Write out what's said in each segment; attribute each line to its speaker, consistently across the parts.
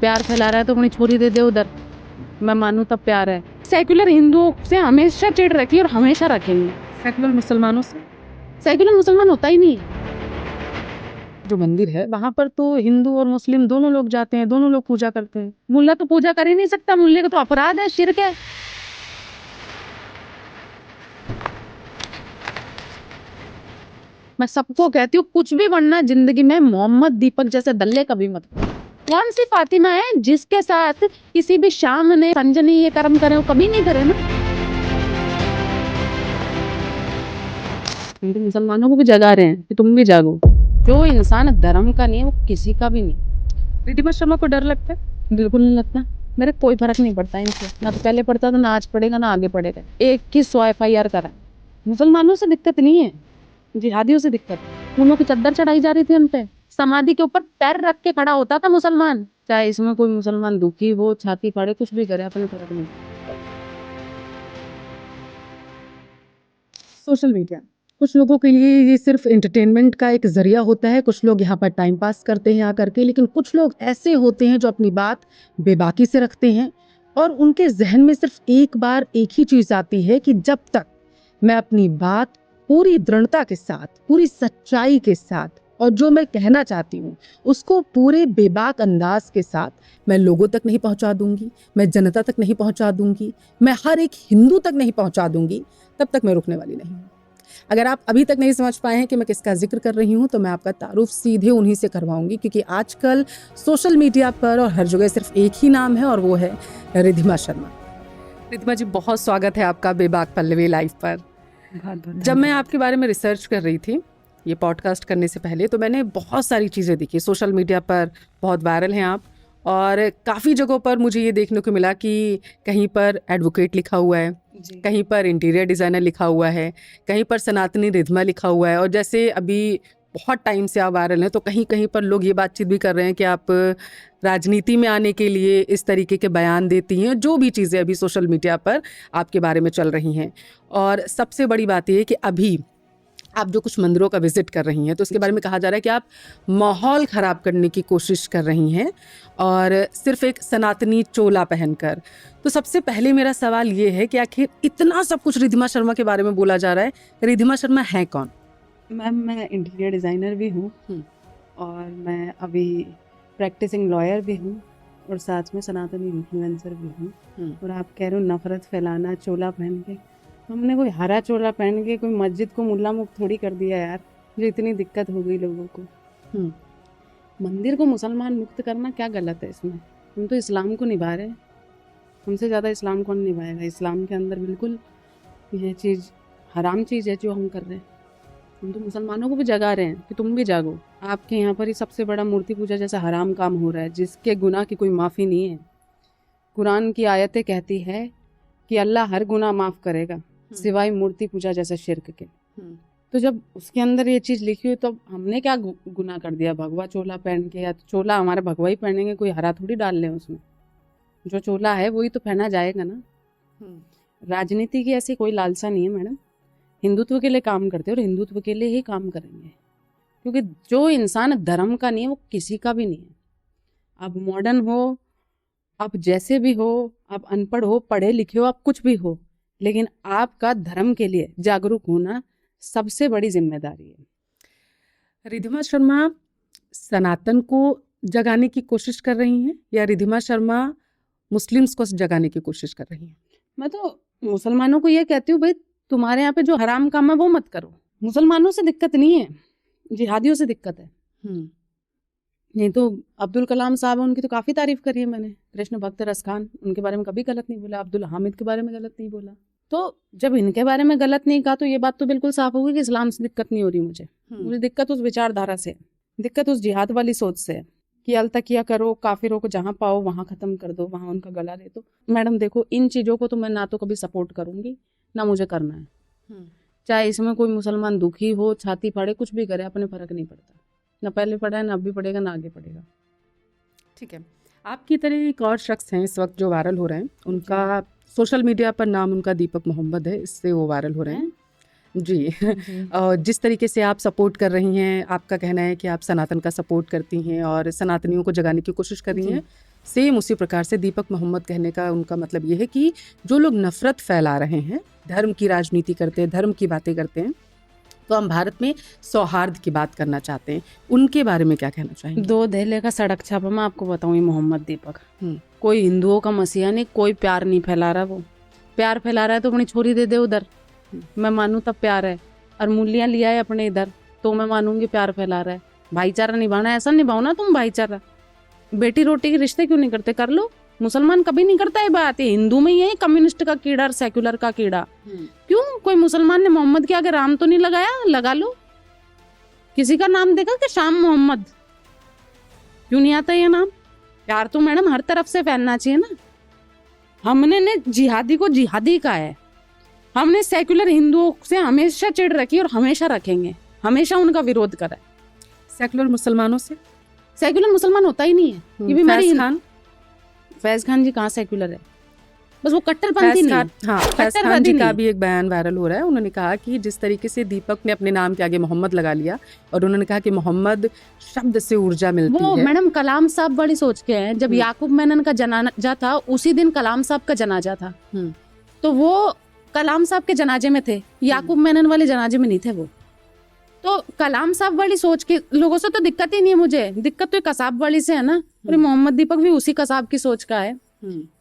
Speaker 1: प्यार फैला रहा है तो अपनी छोरी दे दे उधर, मैं मानूं तब प्यार है। सेक्युलर हिंदुओं से हमेशा चिढ़ रखी है और हमेशा रखेंगे।
Speaker 2: सेकुलर मुसलमानों से
Speaker 1: सेक्युलर मुसलमान होता ही नहीं।
Speaker 2: जो मंदिर है वहां पर तो हिंदू और मुस्लिम दोनों लोग जाते हैं, दोनों लोग पूजा करते हैं।
Speaker 1: मुल्ला तो पूजा कर ही नहीं सकता, मुल्ले का तो अपराध है, शिर्क है। मैं सबको कहती हूँ कुछ भी बनना जिंदगी में, मोहम्मद दीपक जैसे दल्ले कभी मत करो। कौन सी फातिमा है जिसके साथ किसी भी शाम ने संजनी ये कर्म करे, वो कभी नहीं करे ना। हिंदू मुसलमानों को भी जगा रहे हैं कि तुम भी जागो। जो इंसान धर्म का नहीं है वो किसी का भी नहीं।
Speaker 2: रिद्धिमा शर्मा को डर लगता है?
Speaker 1: बिल्कुल नहीं लगता, मेरे कोई फर्क नहीं पड़ता इनसे, ना तो पहले पड़ता था, ना आज पड़ेगा, ना आगे पड़ेगा। 2100 FIR करा। मुसलमानों से दिक्कत नहीं है, जिहादियों से दिक्कत है। उन लोगों की चद्दर चढ़ाई जा रही थी, उन पे समाधि के ऊपर पैर रख के खड़ा होता था मुसलमान। चाहे इसमें कोई मुसलमान दुखी हो, छाती फाड़े, कुछ भी करे, अपने फर्क नहीं।
Speaker 2: सोशल मीडिया कुछ लोगों के लिए ये सिर्फ एंटरटेनमेंट का एक जरिया होता है। कुछ लोग यहाँ पर टाइम पास करते हैं आकर के, लेकिन कुछ लोग ऐसे होते हैं जो अपनी बात बेबाकी से रखते हैं और उनके जहन में सिर्फ एक बार एक ही चीज आती है कि जब तक मैं अपनी बात पूरी दृढ़ता के साथ, पूरी सच्चाई के साथ और जो मैं कहना चाहती हूँ उसको पूरे बेबाक अंदाज के साथ मैं लोगों तक नहीं पहुँचा दूंगी, मैं जनता तक नहीं पहुँचा दूंगी, मैं हर एक हिंदू तक नहीं पहुँचा दूंगी, तब तक मैं रुकने वाली नहीं हूँ। अगर आप अभी तक नहीं समझ पाए हैं कि मैं किसका जिक्र कर रही हूँ तो मैं आपका तारुफ सीधे उन्हीं से करवाऊंगी, क्योंकि आजकल सोशल मीडिया पर और हर जगह सिर्फ एक ही नाम है और वो है रिद्धिमा शर्मा। रिद्धिमा जी, बहुत स्वागत है आपका बेबाक पल्लवी लाइव पर। जब मैं आपके बारे में रिसर्च कर रही थी ये पॉडकास्ट करने से पहले, तो मैंने बहुत सारी चीज़ें देखी। सोशल मीडिया पर बहुत वायरल हैं आप, और काफ़ी जगहों पर मुझे ये देखने को मिला कि कहीं पर एडवोकेट लिखा हुआ है, कहीं पर इंटीरियर डिज़ाइनर लिखा हुआ है, कहीं पर सनातनी रिद्धिमा लिखा हुआ है, और जैसे अभी बहुत टाइम से आप वायरल हैं तो कहीं कहीं पर लोग ये बातचीत भी कर रहे हैं कि आप राजनीति में आने के लिए इस तरीके के बयान देती हैं। जो भी चीज़ें अभी सोशल मीडिया पर आपके बारे में चल रही हैं, और सबसे बड़ी बात ये है कि अभी आप जो कुछ मंदिरों का विजिट कर रही हैं तो उसके बारे में कहा जा रहा है कि आप माहौल ख़राब करने की कोशिश कर रही हैं, और सिर्फ एक सनातनी चोला पहनकर। तो सबसे पहले मेरा सवाल ये है कि आखिर इतना सब कुछ रिद्धिमा शर्मा के बारे में बोला जा रहा है, रिद्धिमा शर्मा है कौन?
Speaker 1: मैम, मैं इंटीरियर डिज़ाइनर भी हूँ और मैं अभी प्रैक्टिसिंग लॉयर भी हूँ और साथ में सनातनी इन्फ्लुएंसर भी हूँ। और आप कह रहे हो नफरत फैलाना चोला पहन के, हमने कोई हरा चोला पहन के कोई मस्जिद को मुल्ला मुक्त थोड़ी कर दिया यार, जो इतनी दिक्कत हो गई लोगों को। मंदिर को मुसलमान मुक्त करना क्या गलत है इसमें? हम तो इस्लाम को निभा रहे हैं, हमसे ज़्यादा इस्लाम कौन निभाएगा? इस्लाम के अंदर बिल्कुल ये चीज़ हराम चीज़ है जो हम कर रहे हैं। हम तो मुसलमानों को भी जगा रहे हैं कि तुम भी जागो। आपके यहाँ पर ही सबसे बड़ा मूर्ति पूजा जैसा हराम काम हो रहा है, जिसके गुनाह की कोई माफ़ी नहीं है। कुरान की आयतें कहती है कि अल्लाह हर गुनाह माफ़ करेगा सिवाय मूर्ति पूजा जैसे शिर्क के। तो जब उसके अंदर ये चीज़ लिखी हुई तो हमने क्या गुनाह कर दिया? भगवा चोला पहन के, या तो चोला हमारे भगवा ही पहनेंगे, कोई हरा थोड़ी डाल लें उसमें। जो चोला है वही तो पहना जाएगा ना। राजनीति की ऐसी कोई लालसा नहीं है मैडम, हिंदुत्व के लिए काम करते हैं और हिंदुत्व के लिए ही काम करेंगे, क्योंकि जो इंसान धर्म का नहीं है वो किसी का भी नहीं है। आप मॉडर्न हो, आप जैसे भी हो, आप अनपढ़ हो, पढ़े लिखे हो, आप कुछ भी हो, लेकिन आपका धर्म के लिए जागरूक होना सबसे बड़ी जिम्मेदारी है।
Speaker 2: रिद्धिमा शर्मा सनातन को जगाने की कोशिश कर रही हैं या रिद्धिमा शर्मा मुस्लिम्स को जगाने की कोशिश कर रही हैं?
Speaker 1: मैं तो मुसलमानों को ये कहती हूँ, भाई तुम्हारे यहाँ पे जो हराम काम है वो मत करो। मुसलमानों से दिक्कत नहीं है, जिहादियों से दिक्कत है। नहीं तो अब्दुल कलाम साहब, उनकी तो काफ़ी तारीफ करी है मैंने, कृष्ण भक्त रस खान, उनके बारे में कभी गलत नहीं बोला। अब्दुल हामिद के बारे में गलत नहीं बोला। तो जब इनके बारे में गलत नहीं कहा तो ये बात तो बिल्कुल साफ होगी कि इस्लाम से दिक्कत नहीं हो रही मुझे। मुझे दिक्कत उस विचारधारा से, दिक्कत उस जिहाद वाली सोच से कि अलतकिया करो, काफिरों को जहाँ पाओ वहाँ ख़त्म कर दो, वहाँ उनका गला दे दो। मैडम देखो, इन चीज़ों को तो मैं ना तो कभी सपोर्ट करूँगी ना मुझे करना है। चाहे इसमें कोई मुसलमान दुखी हो, छाती फाड़े, कुछ भी करे, अपने फ़र्क नहीं पड़ता। ना पहले पढ़ा है, ना अब भी पढ़ेगा, ना आगे पढ़ेगा।
Speaker 2: ठीक है, आपकी तरह एक और शख्स हैं इस वक्त जो वायरल हो रहे हैं, उनका सोशल मीडिया पर नाम उनका दीपक मोहम्मद है, इससे वो वायरल हो रहे हैं जी। और जिस तरीके से आप सपोर्ट कर रही हैं, आपका कहना है कि आप सनातन का सपोर्ट करती हैं और सनातनियों को जगाने की कोशिश कर रही हैं, सेम उसी प्रकार से दीपक मोहम्मद कहने का उनका मतलब ये है कि जो लोग नफरत फैला रहे हैं, धर्म की राजनीति करते हैं, धर्म की बातें करते हैं, तो हम भारत में सौहार्द की बात करना चाहते हैं, उनके बारे में क्या कहना चाहेंगे?
Speaker 1: 2 दहले का सड़क छापा मैं आपको बताऊँ, ये मोहम्मद दीपक कोई हिंदुओं का मसीहा नहीं, कोई प्यार नहीं फैला रहा। वो प्यार फैला रहा है तो अपनी छोरी दे दे उधर, मैं मानूँ तब प्यार है। और मूल्याँ लिया है अपने इधर तो मैं मानूंगी प्यार फैला रहा है। भाईचारा निभाना, ऐसा निभाओ ना तुम भाईचारा। बेटी रोटी के रिश्ते क्यों नहीं करते? कर लो। मुसलमान कभी नहीं करता ये बात, ये हिंदू में ही है कम्युनिस्ट का कीड़ा और सेक्युलर का कीड़ा। क्यों कोई मुसलमान ने मोहम्मद के आगे राम तो नहीं लगाया? लगा लो। किसी का नाम देखा कि शाम मोहम्मद? क्यों नहीं आता ये नाम? प्यार तो मैडम हर तरफ से फैलना चाहिए ना। हमने ने जिहादी को जिहादी कहा है, हमने सेक्युलर हिंदुओं से हमेशा चिढ़ रखी और हमेशा रखेंगे, हमेशा उनका विरोध करा है।
Speaker 2: सेक्युलर मुसलमानों से?
Speaker 1: सेक्युलर मुसलमान होता ही नहीं है। ये भी फैज खान जी कहाँ सेक्युलर है? बस वो कट्टरपंथी नहीं है।
Speaker 2: हाँ, फैज खान जी का भी एक बयान वायरल हो रहा है। उन्होंने कहा कि जिस तरीके से दीपक ने अपने नाम के आगे मोहम्मद लगा लिया और उन्होंने कहा कि मोहम्मद शब्द से ऊर्जा मिलती है।
Speaker 1: वो मैडम कलाम साहब बड़ी सोच के हैं। जब याकूब मेनन का जनाजा था उसी दिन कलाम साहब का जनाजा था, तो वो कलाम साहब के जनाजे में थे, याकूब मेनन वाले जनाजे में नहीं थे वो। तो कलाम साहब वाली सोच के लोगों से तो दिक्कत ही नहीं है मुझे, दिक्कत तो कसाब वाली से है ना। और मोहम्मद दीपक भी उसी कसाब की सोच का है।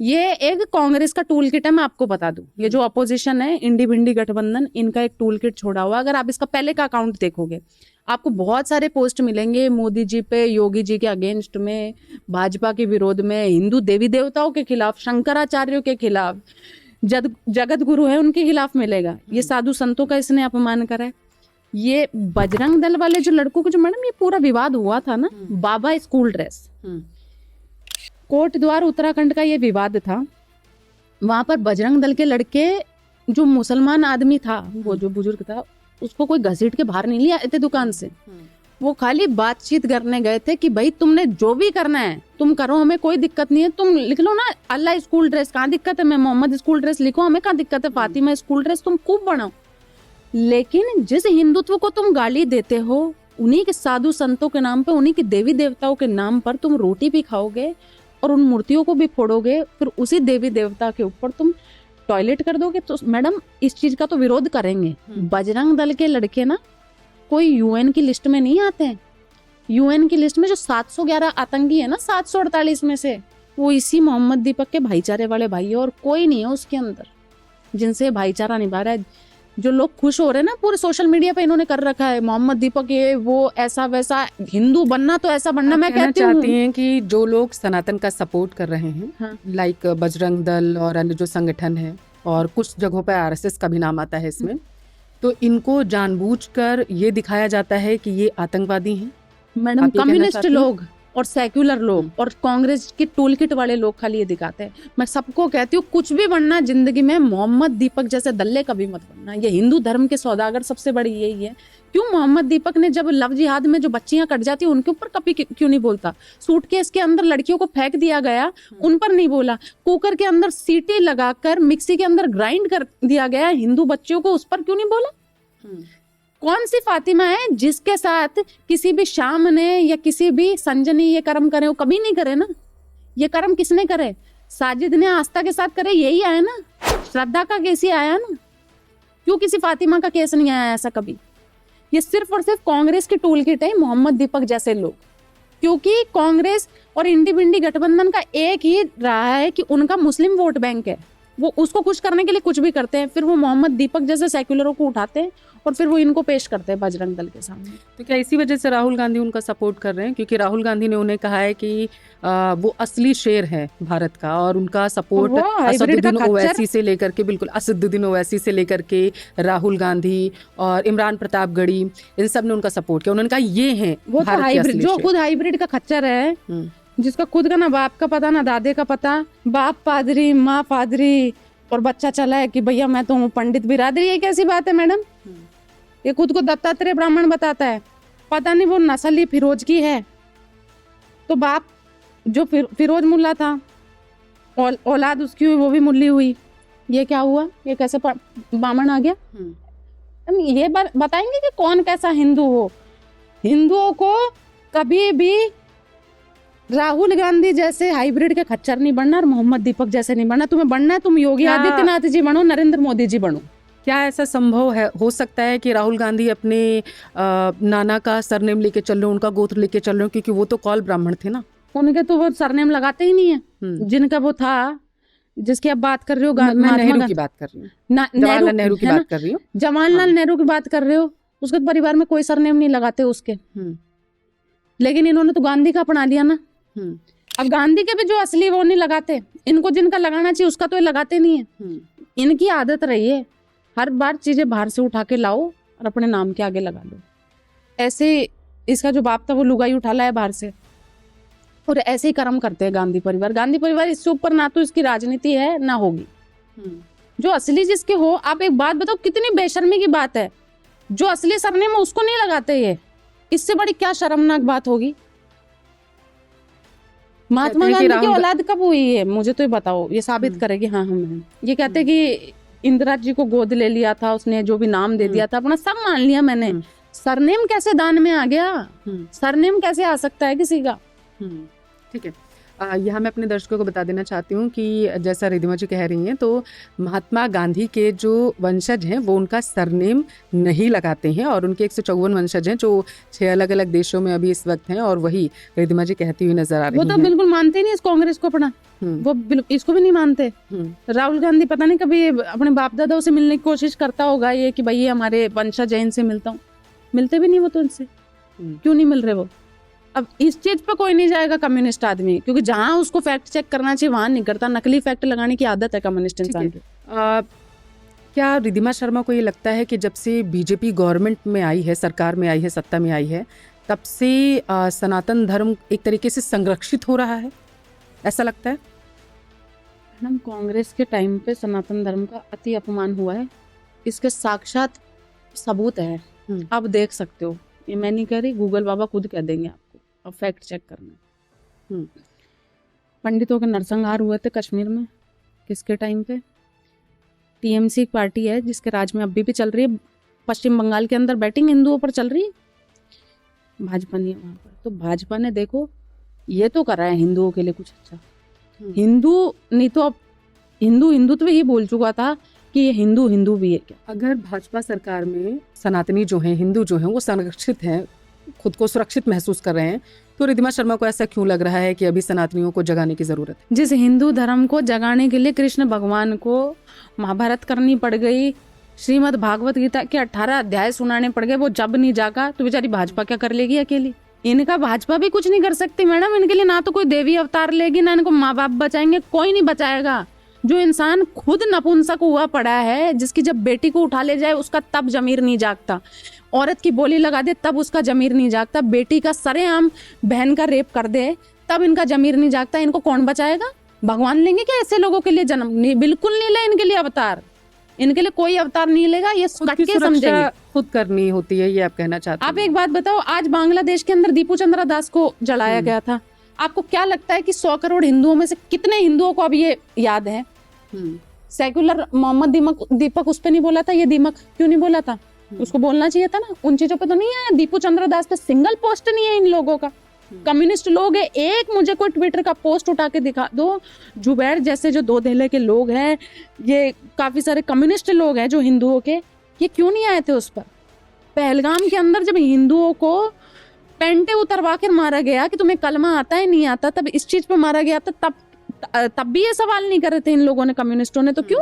Speaker 1: ये एक कांग्रेस का टूल किट है, मैं आपको बता दूं। ये जो अपोजिशन है, इंडी भिंडी गठबंधन, इनका एक टूल किट छोड़ा हुआ। अगर आप इसका पहले का अकाउंट देखोगे आपको बहुत सारे पोस्ट मिलेंगे मोदी जी पे, योगी जी के अगेंस्ट में, भाजपा के विरोध में, हिंदू देवी देवताओं के खिलाफ, शंकराचार्यों के खिलाफ, जगत गुरु है उनके खिलाफ मिलेगा। ये साधु संतों का इसने अपमान करा है। ये बजरंग दल वाले जो लड़कों को, जो मैडम ये पूरा विवाद हुआ था ना, बाबा स्कूल ड्रेस, कोट द्वार उत्तराखंड का ये विवाद था। वहां पर बजरंग दल के लड़के, जो मुसलमान आदमी था, वो जो बुजुर्ग था, उसको कोई घसीट के बाहर नहीं लिया थे दुकान से। वो खाली बातचीत करने गए थे कि भाई तुमने जो भी करना है तुम करो, हमें कोई दिक्कत नहीं है, तुम लिख लो ना अल्लाह स्कूल ड्रेस, कहाँ दिक्कत है? मैं मोहम्मद स्कूल ड्रेस लिखो, हमें कहाँ दिक्कत है? फातिमा स्कूल ड्रेस तुम खूब बनाओ। लेकिन जिस हिंदुत्व को तुम गाली देते हो, उन्हीं के साधु संतों के नाम पे, उन्हीं के देवी देवताओं के नाम पर तुम रोटी भी खाओगे और उन मूर्तियों को भी फोड़ोगे, फिर उसी देवी देवता के ऊपर तुम टॉयलेट कर दोगे, तो मैडम इस चीज का तो विरोध करेंगे। बजरंग दल के लड़के ना कोई यूएन की लिस्ट में नहीं आते हैं। यूएन की लिस्ट में जो 711 आतंकी है ना, 748 में से, वो इसी मोहम्मद दीपक के भाईचारे वाले भाई है, और कोई नहीं है उसके अंदर जिनसे भाईचारा निभा रहा है। जो लोग खुश हो रहे हैं ना, पूरे सोशल मीडिया पे इन्होंने कर रखा है, मोहम्मद दीपक ये वो ऐसा वैसा, हिंदू बनना तो ऐसा बनना। मैं कहती हूँ
Speaker 2: चाहती हैं कि जो लोग सनातन का सपोर्ट कर रहे हैं, हाँ, लाइक बजरंग दल और अन्य जो संगठन है, और कुछ जगहों पर आरएसएस का भी नाम आता है इसमें, तो इनको जानबूझकर ये दिखाया जाता है कि ये आतंकवादी हैं।
Speaker 1: मैडम कम्युनिस्ट लोग और सेक्युलर लोग और कांग्रेस के टूलकिट वाले लोग खाली ये दिखाते हैं। मैं सबको कहती हूँ, कुछ भी बनना जिंदगी में, मोहम्मद दीपक जैसे दल्ले कभी मत बनना। ये हिंदू धर्म के सौदागर सबसे बड़ी यही है। क्यों मोहम्मद दीपक ने जब लव जिहाद में जो बच्चियां कट जाती है उनके ऊपर कभी क्यों नहीं बोलता? सूटकेस के अंदर लड़कियों को फेंक दिया गया, उन पर नहीं बोला। कुकर के अंदर सीटी लगाकर मिक्सी के अंदर ग्राइंड कर दिया गया हिंदू बच्चियों को, उस पर क्यों नहीं बोला? कौन सी फातिमा है जिसके साथ किसी भी शाम ने या किसी भी संजय ने ये कर्म करे? वो कभी नहीं करे ना। ये कर्म किसने करे? साजिद ने आस्था के साथ करे, यही आया ना। श्रद्धा का केस ही आया ना। क्यों किसी फातिमा का केस नहीं आया ऐसा कभी? ये सिर्फ और सिर्फ कांग्रेस की टूल किट है, मोहम्मद दीपक जैसे लोग। क्योंकि कांग्रेस और इंडी बिंडी गठबंधन का एक ही रहा है कि उनका मुस्लिम वोट बैंक है, वो उसको खुश करने के लिए कुछ भी करते हैं। फिर वो मोहम्मद दीपक जैसे सेक्युलरों को उठाते हैं और फिर वो इनको पेश करते हैं बजरंग दल के सामने।
Speaker 2: तो क्या इसी वजह से राहुल गांधी उनका सपोर्ट कर रहे हैं? क्योंकि राहुल गांधी ने उन्हें कहा है कि वो असली शेर है भारत का, और उनका सपोर्ट असदुद्दीन ओवैसी से लेकर के, बिल्कुल असदुद्दीन ओवैसी से लेकर के राहुल गांधी और इमरान प्रतापगढ़ी, इन सब ने उनका सपोर्ट किया। उन्होंने कहा ये है
Speaker 1: वो तो हाइब्रिड, जो खुद हाइब्रिड का खच्चर है, जिसका खुद का ना बाप का पता ना दादे का पता, बाप पादरी माँ पादरी और बच्चा चला है कि भैया मैं तो हूँ पंडित बिरादरी। ये कैसी बात है मैडम? ये खुद को दत्तात्रेय ब्राह्मण बताता है, पता नहीं वो नस्ल ही फिरोज की है। तो बाप जो फिरोज मुल्ला था, औलाद उसकी हुई वो भी मुल्ली हुई। ये क्या हुआ? ये कैसे ब्राह्मण आ गया? ये बताएंगे कि कौन कैसा हिंदू हो? हिंदुओं को कभी भी राहुल गांधी जैसे हाइब्रिड के खच्चर नहीं बनना और मोहम्मद दीपक जैसे नहीं बनना। तुम्हें बनना है, तुम योगी आदित्यनाथ जी बनो, नरेंद्र मोदी जी बनो।
Speaker 2: क्या ऐसा संभव है, हो सकता है कि राहुल गांधी अपने नाना का सरनेम लेके चल रहे हो, उनका गोत्र लेके चल रहे हो, क्योंकि वो तो कौल ब्राह्मण थे ना।
Speaker 1: उनके तो वो सरनेम लगाते ही नहीं है। जिनका वो था, जिसकी आप बात कर रहे हो,
Speaker 2: मैं नेहरू की बात कर रही हूँ, जवाहरलाल नेहरू की बात कर रही हूँ,
Speaker 1: जवाहरलाल नेहरू की बात कर रहे हो। उसके परिवार में कोई सरनेम नहीं लगाते उसके, लेकिन इन्होंने तो गांधी का अपना लिया ना। अब गांधी के भी जो असली वो नहीं लगाते, इनको जिनका लगाना चाहिए उसका तो ये लगाते नहीं है। इनकी आदत रही है हर बार चीजें बाहर से उठा के लाओ और अपने नाम के आगे लगा लो। ऐसे इसका जो बाप था वो लुगाई उठा लाया बाहर से, और ऐसे ही कर्म करते हैं गांधी परिवार। गांधी परिवार इससे ऊपर ना तो इसकी राजनीति है ना होगी। जो असली जिसके हो, आप एक बात बताओ, कितनी बेशर्मी की बात है, जो असली सरनेम है उसको नहीं लगाते। ये इससे बड़ी क्या शर्मनाक बात होगी। महात्मा गांधी की औलाद कब हुई है, मुझे तो ये बताओ, ये साबित करेगी। हाँ हम हैं। ये कहते कि इंदिरा जी को गोद ले लिया था उसने, जो भी नाम दे दिया था अपना सब मान लिया मैंने। सरनेम कैसे दान में आ गया? सरनेम कैसे आ सकता है किसी का?
Speaker 2: ठीक है, यहाँ मैं अपने दर्शकों को बता देना चाहती हूँ कि जैसा रिद्धिमा जी कह रही हैं, तो महात्मा गांधी के जो वंशज हैं वो उनका सरनेम नहीं लगाते हैं, और उनके 154 वंशज हैं जो 6 अलग अलग देशों में अभी इस वक्त हैं, और वही रिद्धिमा जी कहती हुई नजर आ रही
Speaker 1: हैं। वो तो बिल्कुल मानते नहीं इस कांग्रेस को अपना, वो इसको भी नहीं मानते। राहुल गांधी पता नहीं कभी अपने बाप दादाओं से मिलने की कोशिश करता होगा ये कि भाई हमारे वंशज है, इनसे मिलता हूँ। मिलते भी नहीं वो तो इनसे। क्यों नहीं मिल रहे वो? अब इस चीज पे कोई नहीं जाएगा कम्युनिस्ट आदमी, क्योंकि जहां उसको फैक्ट चेक करना चाहिए वहां नहीं करता। नकली फैक्ट लगाने की आदत है कम्युनिस्ट इंसान की।
Speaker 2: क्या रिद्धिमा शर्मा को ये लगता है कि जब से बीजेपी गवर्नमेंट में आई है, सरकार में आई है, सत्ता में आई है, तब से सनातन धर्म एक तरीके से संरक्षित हो रहा है, ऐसा लगता है?
Speaker 1: मैडम, कांग्रेस के टाइम पे सनातन धर्म का अति अपमान हुआ है, इसके साक्षात सबूत है। आप देख सकते हो, ये मैं नहीं कह रही, गूगल बाबा खुद कह देंगे आपको। अब फैक्ट चेक करना। पंडितों के नरसंहार हुए थे कश्मीर में, किसके टाइम पे? टीएमसी पार्टी है जिसके राज में अभी भी चल रही है, पश्चिम बंगाल के अंदर बैटिंग हिंदुओं पर चल रही है, भाजपा नहीं है वहां पर। तो भाजपा ने देखो ये तो करा है हिंदुओं के लिए कुछ अच्छा। हिंदू नहीं तो अब हिंदुत्व ही बोल चुका था कि ये हिंदू भी है क्या।
Speaker 2: अगर भाजपा सरकार में सनातनी जो हैं, हिंदू जो हैं, वो संरक्षित हैं, खुद को सुरक्षित महसूस कर रहे हैं, तो रिद्धिमा शर्मा को ऐसा क्यों लग रहा है कि अभी सनातनियों को जगाने की जरूरत है?
Speaker 1: जिस हिंदू धर्म को जगाने के लिए कृष्ण भगवान को महाभारत करनी पड़ गई, श्रीमद् भागवत गीता के 18 अध्याय सुनाने पड़ गए, वो जब नहीं जागा तो बेचारी भाजपा क्या कर लेगी अकेली? इनका भाजपा भी कुछ नहीं कर सकती मैडम। इनके लिए ना तो कोई देवी अवतार लेगी, ना इनको माँ बाप बचाएंगे, कोई नहीं बचाएगा। जो इंसान खुद नपुंसक हुआ पड़ा है, जिसकी जब बेटी को उठा ले जाए उसका तब जमीर नहीं जागता, औरत की बोली लगा दे तब उसका जमीर नहीं जागता, बेटी का सरेआम बहन का रेप कर दे तब इनका जमीर नहीं जागता, इनको कौन बचाएगा? भगवान लेंगे क्या ऐसे लोगों के लिए जन्म? नहीं, बिल्कुल नहीं ले इनके लिए अवतार। इनके लिए कोई अवतार नहीं लेगा, ये समझेंगे
Speaker 2: खुद करनी होती है, ये आप कहना चाहते हैं?
Speaker 1: आप एक बात बताओ, आज बांग्लादेश के अंदर दीपू चंद्रा दास को जलाया गया था, आपको क्या लगता है कि 100 करोड़ हिंदुओं में से कितने हिंदुओं को अब ये याद है? सेक्युलर मोहम्मद दीपक उस पे नहीं बोला था, ये दीमक क्यों नहीं बोला था? उसको बोलना चाहिए था ना। उन चीजों पे तो नहीं आया। दीपू चंद्र दास पे सिंगल पोस्ट नहीं है इन लोगों का। कम्युनिस्ट लोग है, एक मुझे कोई ट्विटर का पोस्ट उठा के दिखा दो। जुबैर जैसे जो 2 धेले के लोग हैं, ये काफी सारे कम्युनिस्ट लोग हैं जो हिंदुओं के, ये क्यों नहीं आए थे उस पर? पहलगाम के अंदर जब हिंदुओं को पेंटे उतरवा कर मारा गया कि तुम्हें कलमा आता है नहीं आता, तब इस चीज पे मारा गया था, तब भी ये सवाल नहीं कर रहे थे इन लोगों ने, कम्युनिस्टों ने। तो क्यों?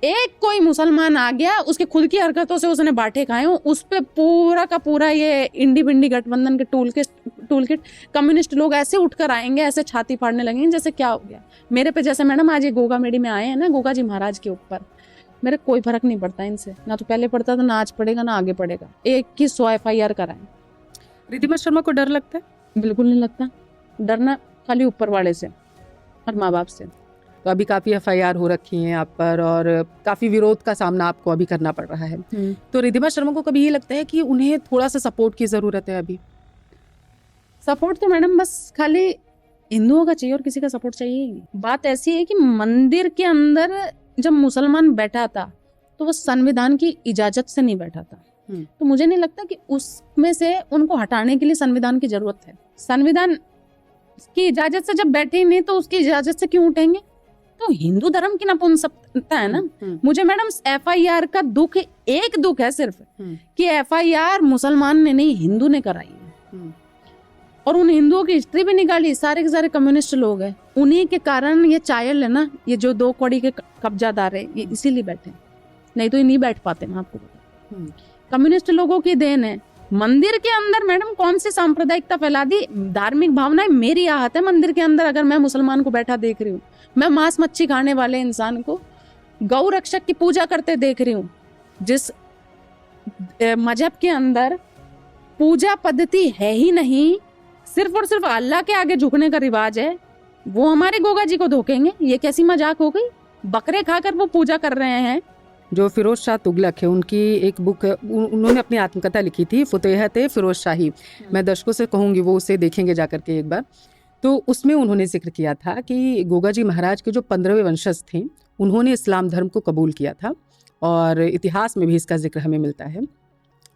Speaker 1: एक कोई मुसलमान आ गया, उसके खुद की हरकतों से उसने बांटे खाए, उस पे पूरा का पूरा ये इंडी बिंडी गठबंधन के टूल किट कम्युनिस्ट लोग ऐसे उठकर आएंगे, ऐसे छाती फाड़ने लगेंगे जैसे क्या हो गया मेरे पे। जैसे मैडम आज ये गोगा मेडी में आए हैं ना, गोगा जी महाराज के ऊपर, मेरे कोई फर्क नहीं पड़ता इनसे, ना तो पहले पड़ता था, ना आज पड़ेगा, ना आगे पड़ेगा। 100 FIR कराएं।
Speaker 2: रिद्धिमा शर्मा को डर लगता है?
Speaker 1: बिल्कुल नहीं लगता। डरना खाली ऊपर वाले से और माँ बाप से।
Speaker 2: तो अभी काफ़ी FIR हो रखी हैं आप पर, और काफ़ी विरोध का सामना आपको अभी करना पड़ रहा है। तो रिद्धिमा शर्मा को कभी ये लगता है कि उन्हें थोड़ा सा सपोर्ट की ज़रूरत है? अभी
Speaker 1: सपोर्ट तो मैडम बस खाली हिंदुओं का चाहिए और किसी का सपोर्ट चाहिए ही नहीं। बात ऐसी है कि मंदिर के अंदर जब मुसलमान बैठा था तो वो संविधान की इजाजत से नहीं बैठा था। तो मुझे नहीं लगता कि उसमें से उनको हटाने के लिए संविधान की जरूरत है। संविधान
Speaker 3: की इजाजत से जब बैठे ही नहीं तो उसकी इजाजत से क्यों उठेंगे? तो हिंदू धर्म की नपुंसकता है ना। मुझे मैडम FIR का दुख, एक दुख है सिर्फ कि FIR मुसलमान ने नहीं हिंदू ने कराई है, और उन हिंदुओं की हिस्ट्री भी निकाली, सारे के सारे कम्युनिस्ट लोग हैं। उन्हीं के कारण ये चायल है ना, ये जो 2 कौड़ी के कब्जादार है, ये इसीलिए बैठे, नहीं तो ये नहीं बैठ पाते। मैं आपको बताऊं, कम्युनिस्ट लोगों की देन है। मंदिर के अंदर मैडम कौन सी सांप्रदायिकता फैला दी? धार्मिक भावनाएं मेरी आहत है मंदिर के अंदर। अगर मैं मुसलमान को बैठा देख रही हूँ, मैं मांस मच्छी खाने वाले इंसान को गौ रक्षक की पूजा करते देख रही हूँ, जिस मजहब के अंदर पूजा पद्धति है ही नहीं, सिर्फ और सिर्फ अल्लाह के आगे झुकने का रिवाज है, वो हमारे गोगा जी को धोखेंगे? ये कैसी मजाक हो गई? बकरे खाकर वो पूजा कर रहे हैं।
Speaker 2: जो फिरोज शाह तुगलक है, उनकी एक बुक, उन्होंने अपनी आत्मकथा लिखी थी, फुतहत फिरोज शाही। मैं दर्शकों से कहूँगी वो उसे देखेंगे जाकर के एक बार। तो उसमें उन्होंने जिक्र किया था कि गोगा जी महाराज के जो 15वें वंशज थे, उन्होंने इस्लाम धर्म को कबूल किया था, और इतिहास में भी इसका जिक्र हमें मिलता है।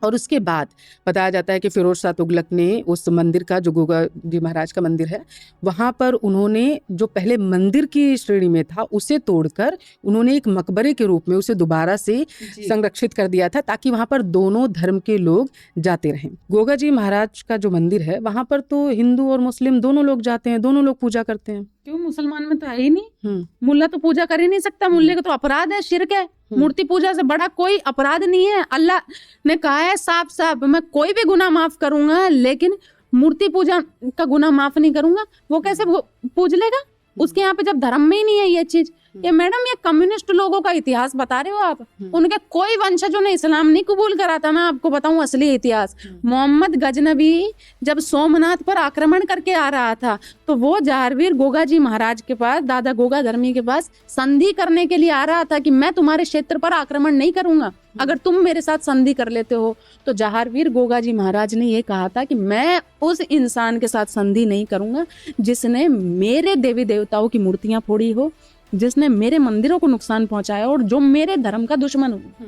Speaker 2: और उसके बाद बताया जाता है कि फिरोज शाह तुगलक ने उस मंदिर का, जो गोगा जी महाराज का मंदिर है, वहाँ पर उन्होंने जो पहले मंदिर की श्रेणी में था उसे तोड़कर उन्होंने एक मकबरे के रूप में उसे दोबारा से संरक्षित कर दिया था, ताकि वहाँ पर दोनों धर्म के लोग जाते रहें। गोगा जी महाराज का जो मंदिर है, वहाँ पर तो हिंदू और मुस्लिम दोनों लोग जाते हैं, दोनों लोग पूजा करते हैं।
Speaker 3: क्यों? मुसलमान में तो है ही नहीं। मुल्ला तो पूजा कर ही नहीं सकता, मुल्ले का तो अपराध है, शिर्क है। मूर्ति पूजा से बड़ा कोई अपराध नहीं है। अल्लाह ने कहा है साफ साफ, मैं कोई भी गुनाह माफ करूंगा, लेकिन मूर्ति पूजा का गुनाह माफ नहीं करूंगा। वो कैसे पूज लेगा? उसके यहाँ पे जब धर्म में ही नहीं है ये चीज। ये मैडम, ये कम्युनिस्ट लोगों का इतिहास बता रहे हो आप। उनके कोई वंशजों ने इस्लाम नहीं कबूल करा था। मैं आपको बताऊं असली इतिहास, मोहम्मद गजनबी जब सोमनाथ पर आक्रमण करके आ रहा था, तो वो जहारवीर गोगा जी महाराज के पास, दादा गोगा धर्मी के पास संधि करने के लिए आ रहा था कि मैं तुम्हारे क्षेत्र पर आक्रमण नहीं करूंगा, अगर तुम मेरे साथ संधि कर लेते हो। तो जहारवीर गोगा जी महाराज ने ये कहा था कि मैं उस इंसान के साथ संधि नहीं करूंगा जिसने मेरे देवी देवताओं की मूर्तियां फोड़ी हो, जिसने मेरे मंदिरों को नुकसान पहुंचाया, और जो मेरे धर्म का दुश्मन हो।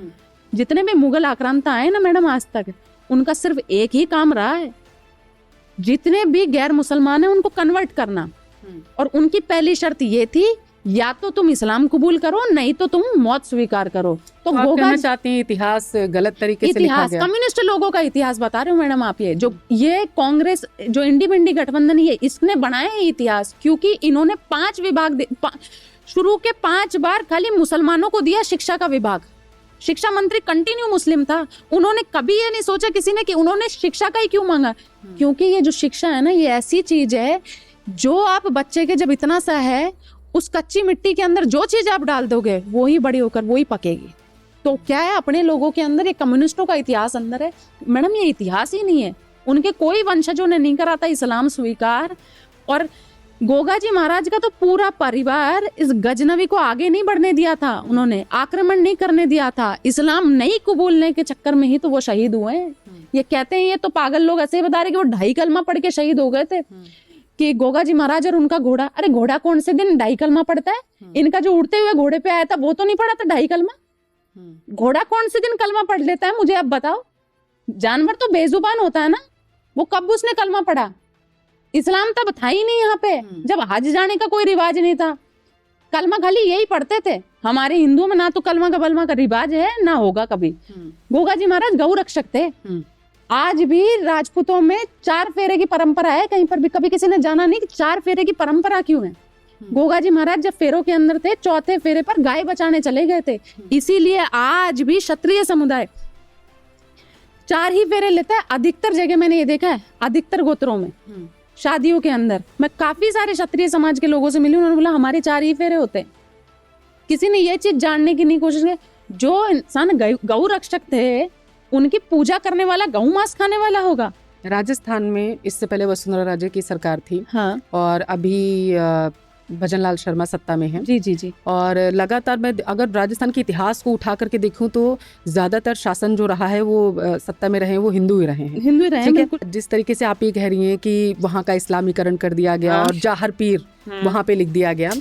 Speaker 3: जितने भी मुगल आक्रांता आए ना मैडम आज तक, उनका सिर्फ एक ही काम रहा है, जितने भी गैर मुसलमान है उनको कन्वर्ट करना। और उनकी पहली शर्त ये थी, या तो तुम इस्लाम कबूल करो, नहीं तो तुम मौत स्वीकार करो। तो गोगा
Speaker 2: चाहते हैं इतिहास गलत तरीके से लिखा गया।
Speaker 3: कम्युनिस्ट लोगों का इतिहास बता रहे हो मैडम आप। ये कांग्रेस जो इंडिपेंडेंट गठबंधन है, इसने बनाया है इतिहास, क्योंकि इन्होंने 5 विभाग शुरू के 5 बार खाली मुसलमानों को दिया शिक्षा का विभाग। शिक्षा मंत्री कंटिन्यू मुस्लिम था। उन्होंने कभी ये नहीं सोचा किसी ने कि उन्होंने शिक्षा का ही क्यों मांगा, क्योंकि ये जो शिक्षा है ना, ये ऐसी चीज है जो आप बच्चे के जब इतना सा है, उस कच्ची मिट्टी के अंदर जो चीज आप डाल दोगे वो ही बड़ी होकर वो ही पकेगी। तो क्या है, अपने लोगों के अंदर ये कम्युनिस्टों का इतिहास अंदर है मैडम। ये इतिहास ही नहीं है। उनके कोई वंशजों ने नहीं करा था इस्लाम स्वीकार। और गोगा जी महाराज का तो पूरा परिवार इस गजनवी को आगे नहीं बढ़ने दिया था, उन्होंने आक्रमण नहीं करने दिया था। इस्लाम नहीं कबूलने के चक्कर में ही तो वो शहीद हुए हैं। ये कहते हैं, ये तो पागल लोग ऐसे बता रहे कि वो 2.5 कलमा पढ़ के शहीद हो गए थे, कि गोगा जी महाराज और उनका घोड़ा। अरे घोड़ा कौन से दिन 2.5 कलमा पढ़ता है? इनका जो उड़ते हुए घोड़े पे आया था वो तो नहीं पढ़ा था 2.5 कलमा। घोड़ा कौन से दिन कलमा पढ़ लेता है, मुझे आप बताओ। जानवर तो बेजुबान होता है ना, वो कब उसने कलमा पढ़ा? इस्लाम तब था ही नहीं यहाँ पे, जब हज जाने का कोई रिवाज नहीं था। कलमा खाली यही पढ़ते थे। हमारे हिंदुओं में ना तो कलमा का बलमा का रिवाज है, ना होगा कभी। गोगा जी महाराज गौ रक्षक थे। आज भी राजपूतों में 4 फेरे की परंपरा है। कहीं पर भी कभी किसी ने जाना नहीं कि 4 फेरे की परंपरा क्यों है। गोगा जी महाराज जब फेरों के अंदर थे, 4थे फेरे पर गाय बचाने चले गए थे। इसीलिए आज भी क्षत्रिय समुदाय 4 ही फेरे लेता है। अधिकतर जगह मैंने ये देखा है, अधिकतर गोत्रों में शादियों के अंदर मैं काफी सारे क्षत्रिय समाज के लोगों से मिली, उन्होंने बोला हमारे 4 ही फेरे होते। किसी ने ये चीज जानने की नहीं कोशिश की। जो इंसान गौ रक्षक थे, उनकी पूजा करने वाला गौ मांस खाने वाला होगा।
Speaker 2: राजस्थान में इससे पहले वसुंधरा राजे की सरकार थी।
Speaker 3: हाँ।
Speaker 2: और अभी भजनलाल शर्मा सत्ता में है।
Speaker 3: जी जी जी।
Speaker 2: और लगातार मैं अगर राजस्थान के इतिहास को उठा करके देखूं तो ज्यादातर शासन जो रहा है वो सत्ता में रहे वो हिंदू ही रहे हैं।
Speaker 3: हिंदू ही रहे हैं,
Speaker 2: ठीक है। जिस तरीके से आप ये कह रही हैं कि वहाँ का इस्लामीकरण कर दिया गया और जाहर पीर वहाँ पे लिख दिया गया,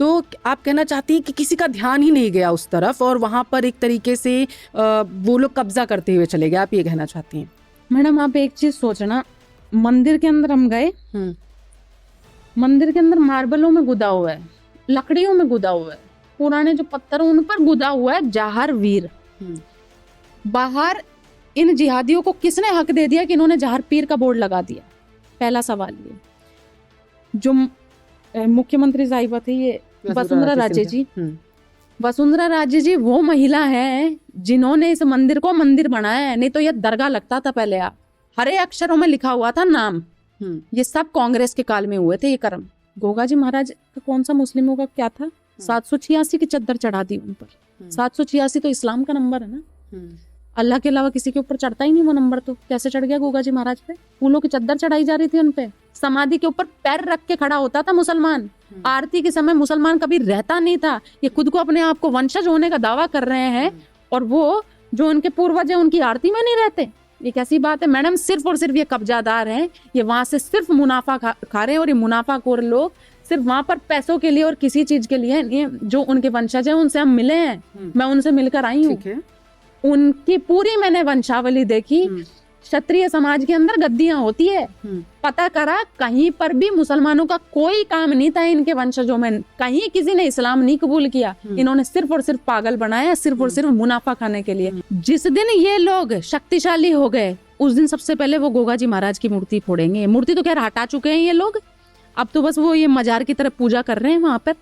Speaker 2: तो आप कहना चाहती हैं कि किसी का ध्यान ही नहीं गया उस तरफ और वहाँ पर एक तरीके से वो लोग कब्जा करते हुए चले गए, आप ये कहना चाहती हैं?
Speaker 3: मैडम आप एक चीज सोचना, मंदिर के अंदर हम गए, मंदिर के अंदर मार्बलों में गुदा हुआ है, लकड़ियों में गुदा हुआ है, पुराने जो पत्थर उन पर गुदा हुआ है जहार वीर। बाहर इन जिहादियों को किसने हक दे दिया कि इन्होंने जहार पीर का बोर्ड लगा दिया? पहला सवाल ये। जो मुख्यमंत्री साहिबा थी ये वसुंधरा राजे जी, वसुंधरा राजे जी वो महिला है जिन्होंने इस मंदिर को मंदिर बनाया है, नहीं तो यह दरगाह लगता था पहले। आप हरे अक्षरों में लिखा हुआ था नाम। ये सब कांग्रेस के काल में हुए थे ये कर्म। गोगा जी महाराज का कौन सा मुस्लिमों का क्या था? 786 की चद्दर चढ़ा दी उन पर। 786 तो इस्लाम का नंबर है ना, अल्लाह के अलावा किसी के ऊपर चढ़ता ही नहीं वो नंबर, तो कैसे चढ़ गया गोगा जी महाराज पे? फूलों की चद्दर चढ़ाई जा रही थी उनपे। समाधि के ऊपर पैर रख के खड़ा होता था मुसलमान। आरती के समय मुसलमान कभी रहता नहीं था। ये खुद को अपने आप को वंशज होने का दावा कर रहे हैं और वो जो उनके पूर्वज है उनकी आरती में नहीं रहते। ये कैसी बात है मैडम? सिर्फ और सिर्फ ये कब्जादार हैं, ये वहां से सिर्फ मुनाफा खा रहे हैं और ये मुनाफाखोर लोग सिर्फ वहां पर पैसों के लिए और किसी चीज के लिए ये जो उनके वंशज हैं उनसे हम मिले हैं। मैं उनसे मिलकर आई हूँ, उनकी पूरी मैंने वंशावली देखी। क्षत्रिय समाज के अंदर गद्दियां होती है, पता करा कहीं पर भी मुसलमानों का कोई काम नहीं था इनके वंशजों में, कहीं किसी ने इस्लाम नहीं कबूल किया। इन्होंने सिर्फ और सिर्फ पागल बनाया, सिर्फ और सिर्फ मुनाफा खाने के लिए। जिस दिन ये लोग शक्तिशाली हो गए उस दिन सबसे पहले वो गोगा जी महाराज की मूर्ति फोड़ेंगे। मूर्ति तो खैर हटा चुके हैं ये लोग, अब तो बस वो ये मजार की तरफ पूजा कर रहे हैं वहां पर,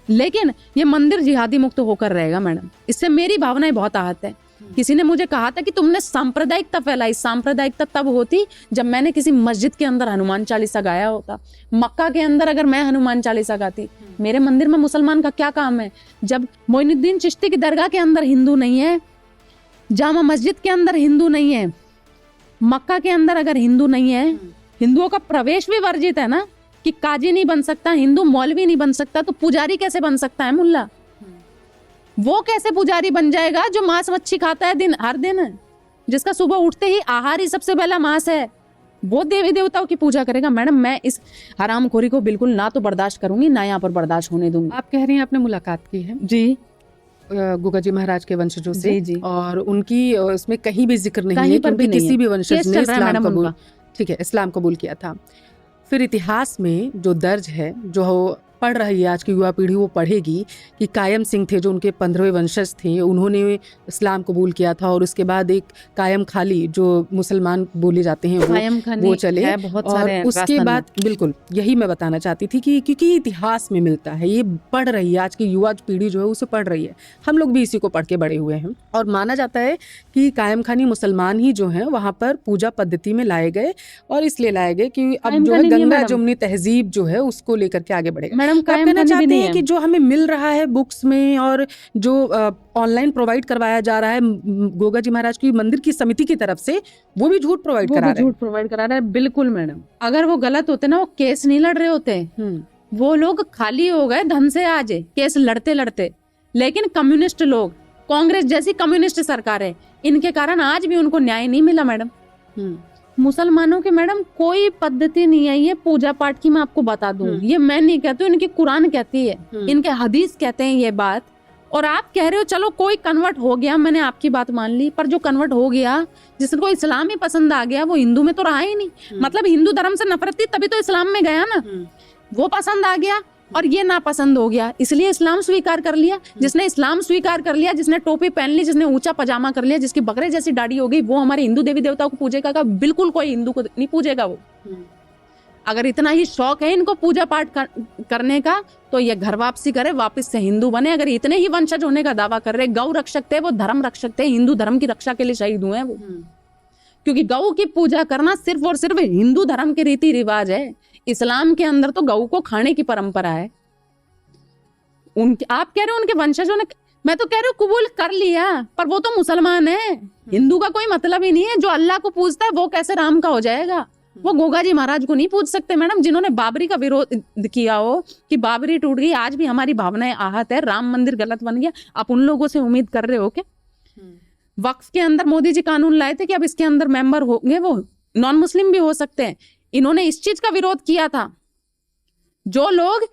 Speaker 3: लेकिन ये मंदिर जिहादी मुक्त होकर रहेगा मैडम। इससे मेरी भावनाएं बहुत आहत है। किसी ने मुझे कहा था कि तुमने सांप्रदायिकता फैलाई। सांप्रदायिकता तब होती जब मैंने किसी मस्जिद के अंदर हनुमान चालीसा गाया होता। मक्का के अंदर अगर मैं हनुमान चालीसा गाती, मेरे मंदिर में मुसलमान का क्या काम है? जब मोइनुद्दीन चिश्ती की दरगाह के अंदर हिंदू नहीं है, जामा मस्जिद के अंदर हिंदू नहीं है, मक्का के अंदर अगर हिंदू नहीं है, हिंदुओं का प्रवेश भी वर्जित है ना, कि काजी नहीं बन सकता, हिंदू मौलवी नहीं बन सकता, तो पुजारी कैसे बन सकता है? मुल्ला वो कैसे पुजारी बन जाएगा जो मांस मच्छी खाता है हर दिन, जिसका सुबह उठते ही आहार ही सबसे पहला मांस है? वो देवी देवताओं की पूजा करेगा? मैडम मैं इस हरामखोरी को बिल्कुल ना तो बर्दाश्त करूंगी, ना यहाँ पर बर्दाश्त होने दूंगी।
Speaker 2: आप कह रही हैं आपने मुलाकात की है
Speaker 3: जी
Speaker 2: गोगा जी महाराज के वंशजों से,
Speaker 3: जी।
Speaker 2: और उनकी उसमें कहीं भी जिक्र नहीं
Speaker 3: कहीं
Speaker 2: है
Speaker 3: पर
Speaker 2: कि
Speaker 3: भी
Speaker 2: किसी भी वंशज ने इस्लाम कबूल,
Speaker 3: उनका।
Speaker 2: ठीक है, इस्लाम कबूल किया था। फिर इतिहास में जो दर्ज है, जो पढ़ रही है आज की युवा पीढ़ी, वो पढ़ेगी कि कायम सिंह थे जो उनके 15वें वंशज थे, उन्होंने इस्लाम कबूल किया था। और उसके बाद एक कायम खाली जो मुसलमान बोले जाते हैं वो चले, और उसके बाद बिल्कुल यही मैं बताना चाहती थी कि क्योंकि इतिहास में मिलता है, ये पढ़ रही है आज की युवा पीढ़ी जो है उसे पढ़ रही है, हम लोग भी इसी को पढ़ के बड़े हुए हैं। और माना जाता है कि कायम खानी मुसलमान ही जो है वहाँ पर पूजा पद्धति में लाए गए, और इसलिए लाए गए कि अब जो है गंगा जमुनी तहजीब जो है उसको लेकर के आगे बढ़ेगा। आप कहना चाहते हैं कि जो हमें मिल रहा है बुक्स में और जो ऑनलाइन प्रोवाइड करवाया जा रहा है गोगा जी महाराज की मंदिर की समिति की तरफ से, वो भी झूठ प्रोवाइड करा रहे हैं? बिल्कुल मैडम,
Speaker 3: अगर वो गलत होते ना, वो केस नहीं लड़ रहे होते। वो लोग खाली हो गए धन से आज केस लड़ते लड़ते। लेकिन कम्युनिस्ट लोग, कांग्रेस जैसी कम्युनिस्ट सरकार है, इनके कारण आज भी उनको न्याय नहीं मिला मैडम। मुसलमानों के मैडम कोई पद्धति नहीं है ये पूजा पाठ की, मैं आपको बता दूं। ये मैं नहीं कहती हूँ, इनकी कुरान कहती है, इनके हदीस कहते हैं ये बात। और आप कह रहे हो चलो कोई कन्वर्ट हो गया, मैंने आपकी बात मान ली, पर जो कन्वर्ट हो गया, जिसको इस्लाम ही पसंद आ गया, वो हिंदू में तो रहा ही नहीं। मतलब हिंदू धर्म से नफरत थी तभी तो इस्लाम में गया ना, वो पसंद आ गया और ये नापसंद हो गया, इसलिए इस्लाम स्वीकार कर लिया। जिसने इस्लाम स्वीकार कर लिया, जिसने टोपी पहन ली, जिसने ऊंचा पजामा कर लिया, जिसकी बकरे जैसी दाढ़ी हो गई, वो हमारे हिंदू देवी देवताओं को पूजेगा का? बिल्कुल कोई हिंदू को नहीं पूजेगा वो। अगर इतना ही शौक है इनको पूजा पाठ करने का, तो ये घर वापसी करे, वापस से हिंदू बने। अगर इतने ही वंशज होने का दावा कर रहे, गौ रक्षक थे वो, धर्म रक्षक थे, हिंदू धर्म की रक्षा के लिए शहीद हुए हैं वो। क्योंकि गौ की पूजा करना सिर्फ और सिर्फ हिंदू धर्म के रीति रिवाज है। इस्लाम के अंदर तो गौ को खाने की परंपरा है। उनके, आप कह रहे हो उनके वंशजों ने, मैं तो कह रही हूँ कबूल कर लिया, पर वो तो मुसलमान है, हिंदू का कोई मतलब ही नहीं है। जो अल्लाह को पूजता है वो कैसे राम का हो जाएगा? वो गोगा जी महाराज को नहीं पूज सकते मैडम, जिन्होंने बाबरी का विरोध किया हो कि बाबरी टूट गई, आज भी हमारी भावनाएं आहत है, राम मंदिर गलत बन गया। आप उन लोगों से उम्मीद कर रहे हो क्या? वक्फ के अंदर मोदी जी कानून लाए थे कि अब इसके अंदर मेंबर होंगे वो नॉन मुस्लिम भी हो सकते हैं। इन्होंने इस चीज का विरोध किया था। जो लोग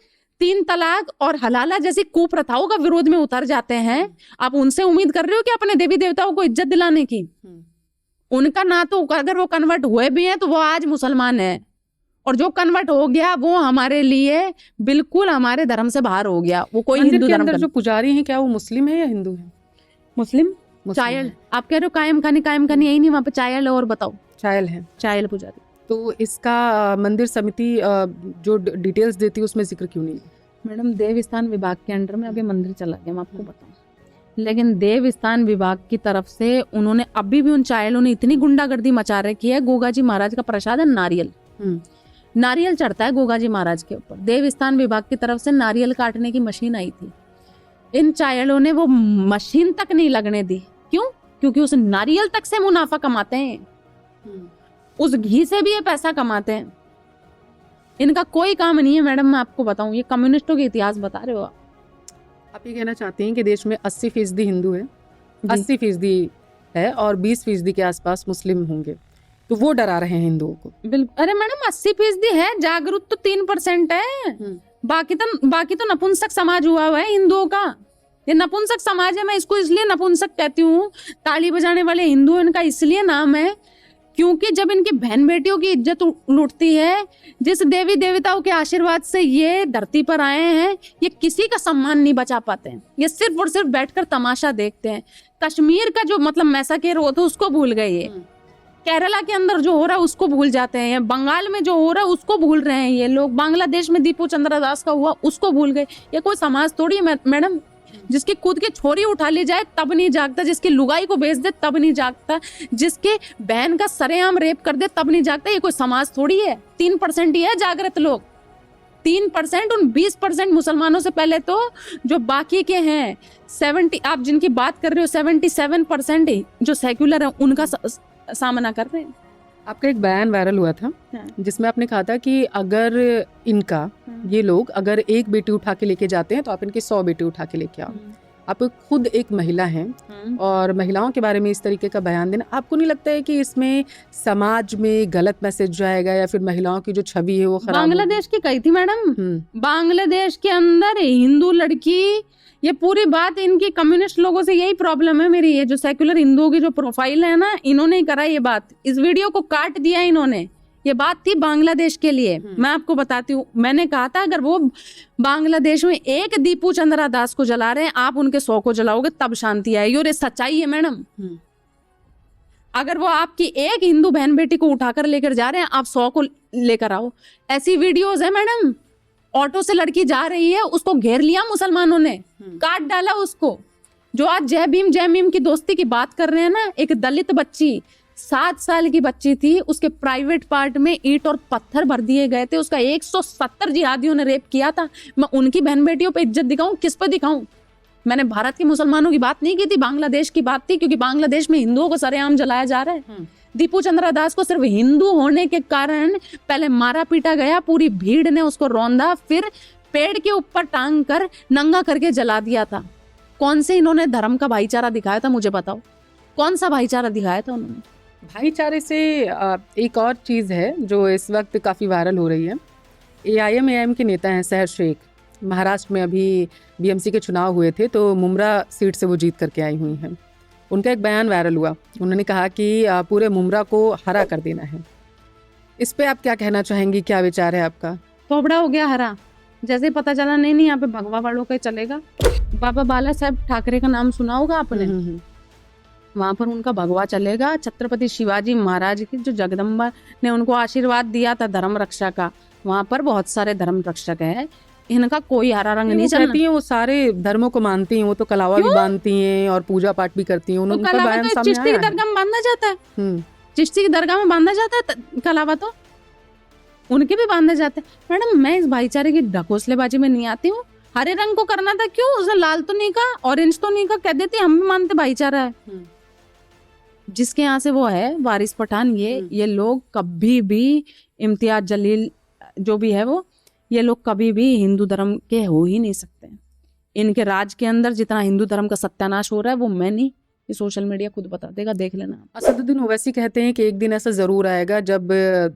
Speaker 3: 3 तलाक और हलाला जैसी कुप्रथाओं का विरोध में उतर जाते हैं, आप उनसे उम्मीद कर रहे हो कि अपने देवी देवताओं को इज्जत दिलाने की? उनका ना तो, अगर वो कन्वर्ट हुए भी हैं तो वो आज मुसलमान है, और जो कन्वर्ट हो गया वो हमारे लिए बिल्कुल हमारे धर्म से बाहर हो गया। वो कोई
Speaker 2: मंदिर
Speaker 3: हिंदू
Speaker 2: के
Speaker 3: धर्म
Speaker 2: अंदर
Speaker 3: का
Speaker 2: जो पुजारी हैं क्या वो मुस्लिम है या हिंदू है?
Speaker 3: मुस्लिम
Speaker 2: मुस्लिम
Speaker 3: चायल,
Speaker 2: है।
Speaker 3: आप कह रहे हो कायम खानी यही नहीं, वहाँ पे चायल है। और बताओ,
Speaker 2: चायल है।
Speaker 3: चायल पुजारी।
Speaker 2: तो इसका मंदिर समिति जो डिटेल्स देती है उसमें जिक्र क्यों नहीं है?
Speaker 3: मैडम देवस्थान विभाग के अंडर में अभी मंदिर चला गया, मैं आपको बताऊं। लेकिन देवस्थान विभाग की तरफ से उन्होंने अभी भी उन चायलों ने इतनी गुंडागर्दी मचा रखी है। गोगा जी महाराज का प्रसाद है नारियल, नारियल चढ़ता है गोगा जी महाराज के ऊपर। देवस्थान विभाग की तरफ से नारियल काटने की मशीन आई थी, इन चायलों ने वो मशीन तक नहीं लगने दी। क्यों? क्योंकि उस नारियल तक से मुनाफा कमाते हैं, उस घी से भी ये पैसा कमाते हैं। इनका कोई काम नहीं है मैडम, मैं आपको बताऊं, ये कम्युनिस्टों के इतिहास बता रहे हो आप
Speaker 2: ये कहना चाहते हैं कि देश में 80% हिंदू है, 80% है और 20% के आसपास मुस्लिम होंगे, तो वो डरा रहे हैं हिंदुओं को।
Speaker 3: बिल्कुल। अरे मैडम 80% है, जागरूक तो 3% है। बाकी तो नपुंसक समाज हुआ है हिंदुओं का। ये नपुंसक समाज है, मैं इसको इसलिए नपुंसक कहती हूँ। ताली बजाने वाले हिंदू इनका इसलिए नाम है क्योंकि जब इनकी बहन बेटियों की इज्जत लूटती है, जिस देवी देवताओं के आशीर्वाद से ये धरती पर आए हैं, ये किसी का सम्मान नहीं बचा पाते हैं। ये सिर्फ और सिर्फ बैठकर तमाशा देखते हैं। कश्मीर का जो मतलब मैसाकेर हो तो उसको भूल गए ये, केरला के अंदर जो हो रहा है उसको भूल जाते हैं, बंगाल में जो हो रहा है उसको भूल रहे हैं ये लोग, बांग्लादेश में दीपू चंद्र दास का हुआ उसको भूल गए। ये कोई समाज थोड़ी है मैडम। जिसकी खुद की छोरी उठा ली जाए तब नहीं जागता, जिसकी लुगाई को बेच दे तब नहीं जागता, जिसके बहन का सरेआम रेप कर दे तब नहीं जागता। ये कोई समाज थोड़ी है। 3% ही है जागृत लोग, 3%। उन 20% मुसलमानों से पहले तो जो बाकी के हैं 70, आप जिनकी बात कर रहे हो 77% जो सेक्युलर है उनका सामना कर रहे हैं।
Speaker 2: आपका एक बयान वायरल हुआ था जिसमें आपने कहा था कि अगर इनका ये लोग अगर एक बेटी उठा के लेके जाते हैं तो आप इनकी 100 बेटी उठा के लेके आओ। आप खुद एक महिला हैं और महिलाओं के बारे में इस तरीके का बयान देना, आपको नहीं लगता है कि इसमें समाज में गलत मैसेज जाएगा या फिर महिलाओं की जो छवि है वो खराब?
Speaker 3: बांग्लादेश की कही थी मैडम, बांग्लादेश के अंदर हिंदू लड़की, ये पूरी बात इनकी कम्युनिस्ट लोगों से यही प्रॉब्लम है मेरी। ये जो सेक्युलर हिंदुओं की जो प्रोफाइल है ना, इन्होंने ही करा ये बात, इस वीडियो को काट दिया इन्होंने। ये बात थी बांग्लादेश के लिए। मैं आपको बताती हूँ, मैंने कहा था अगर वो बांग्लादेश में एक दीपू चंद्रा दास को जला रहे हैं, आप उनके 100 को जलाओगे तब शांति आएगी। और ये सच्चाई है मैडम। अगर वो आपकी एक हिंदू बहन बेटी को उठाकर लेकर जा रहे हैं, आप 100 को लेकर आओ। ऐसी वीडियोज है मैडम। ऑटो से लड़की जा रही है, उसको घेर लिया मुसलमानों ने, काट डाला उसको। जो आज जय भीम की दोस्ती की बात कर रहे हैं ना, एक दलित बच्ची 7 साल की बच्ची थी, उसके प्राइवेट पार्ट में ईंट और पत्थर भर दिए गए थे, उसका 170 जिहादियों ने रेप किया था। मैं उनकी बहन बेटियों पे इज्जत दिखाऊं, किस पे दिखाऊं? मैंने भारत के मुसलमानों की बात नहीं की थी, बांग्लादेश की बात थी, क्योंकि बांग्लादेश में हिंदुओं को सरेआम जलाया जा रहा है। दीपू चंद्रा दास को सिर्फ हिंदू होने के कारण पहले मारा पीटा गया, पूरी भीड़ ने उसको रौंदा, फिर पेड़ के ऊपर टांग कर नंगा करके जला दिया था। कौन से इन्होंने धर्म का भाईचारा दिखाया था, मुझे बताओ, कौन सा भाईचारा दिखाया था उन्होंने?
Speaker 2: भाईचारे से एक और चीज़ है जो इस वक्त काफ़ी वायरल हो रही है। AIM के नेता हैं सहर शेख, महाराष्ट्र में अभी BMC के चुनाव हुए थे तो मुमरा सीट से वो जीत करके आई हुई हैं। उनका एक बयान वायरल हुआ, उन्होंने कहा कि पूरे मुमरा को हरा कर देना है। इस पे आप क्या कहना चाहेंगी, क्या विचार है आपका?
Speaker 3: थोबड़ा हो गया हरा, जैसे पता चला नहीं यहाँ पे भगवा वालों का चलेगा। बाबा बाला साहब ठाकरे का नाम सुना होगा आपने, वहां पर उनका भगवा चलेगा। छत्रपति शिवाजी महाराज की जो जगदम्बा ने उनको आशीर्वाद दिया था धर्म रक्षा का, वहां पर बहुत सारे धर्म रक्षक है, इनका कोई हरा रंग नहीं चलना।
Speaker 2: कहती हैं वो सारे धर्मों को मानती हैं, वो तो कलावा भी बांधती हैं और पूजा पाठ भी करती हैं।
Speaker 3: तो कलावा तो चिश्ती की दरगाह में बांधा जाता है, चिश्ती की दरगाह में बांधा जाता है कलावा, तो उनके भी बांधे जाते हैं। मैडम मैं इस भाईचारे की ढकोसलेबाजी में नहीं आती हूँ। हरे रंग को करना था, क्यों उसने लाल तो नहीं कहा, ऑरेंज तो नहीं कहा, कह देती हम भी मानते भाईचारा है। जिसके यहाँ से वो है वारिस पठान, ये लोग कभी भी, इम्तियाज जलील जो भी है वो, ये लोग कभी भी हिंदू धर्म के हो ही नहीं सकते। इनके राज के अंदर जितना हिंदू धर्म का सत्यानाश हो रहा है वो मैं नहीं, ये सोशल मीडिया खुद बता देगा, देख लेना।
Speaker 2: असदुद्दीन ओवैसी कहते हैं कि एक दिन ऐसा जरूर आएगा जब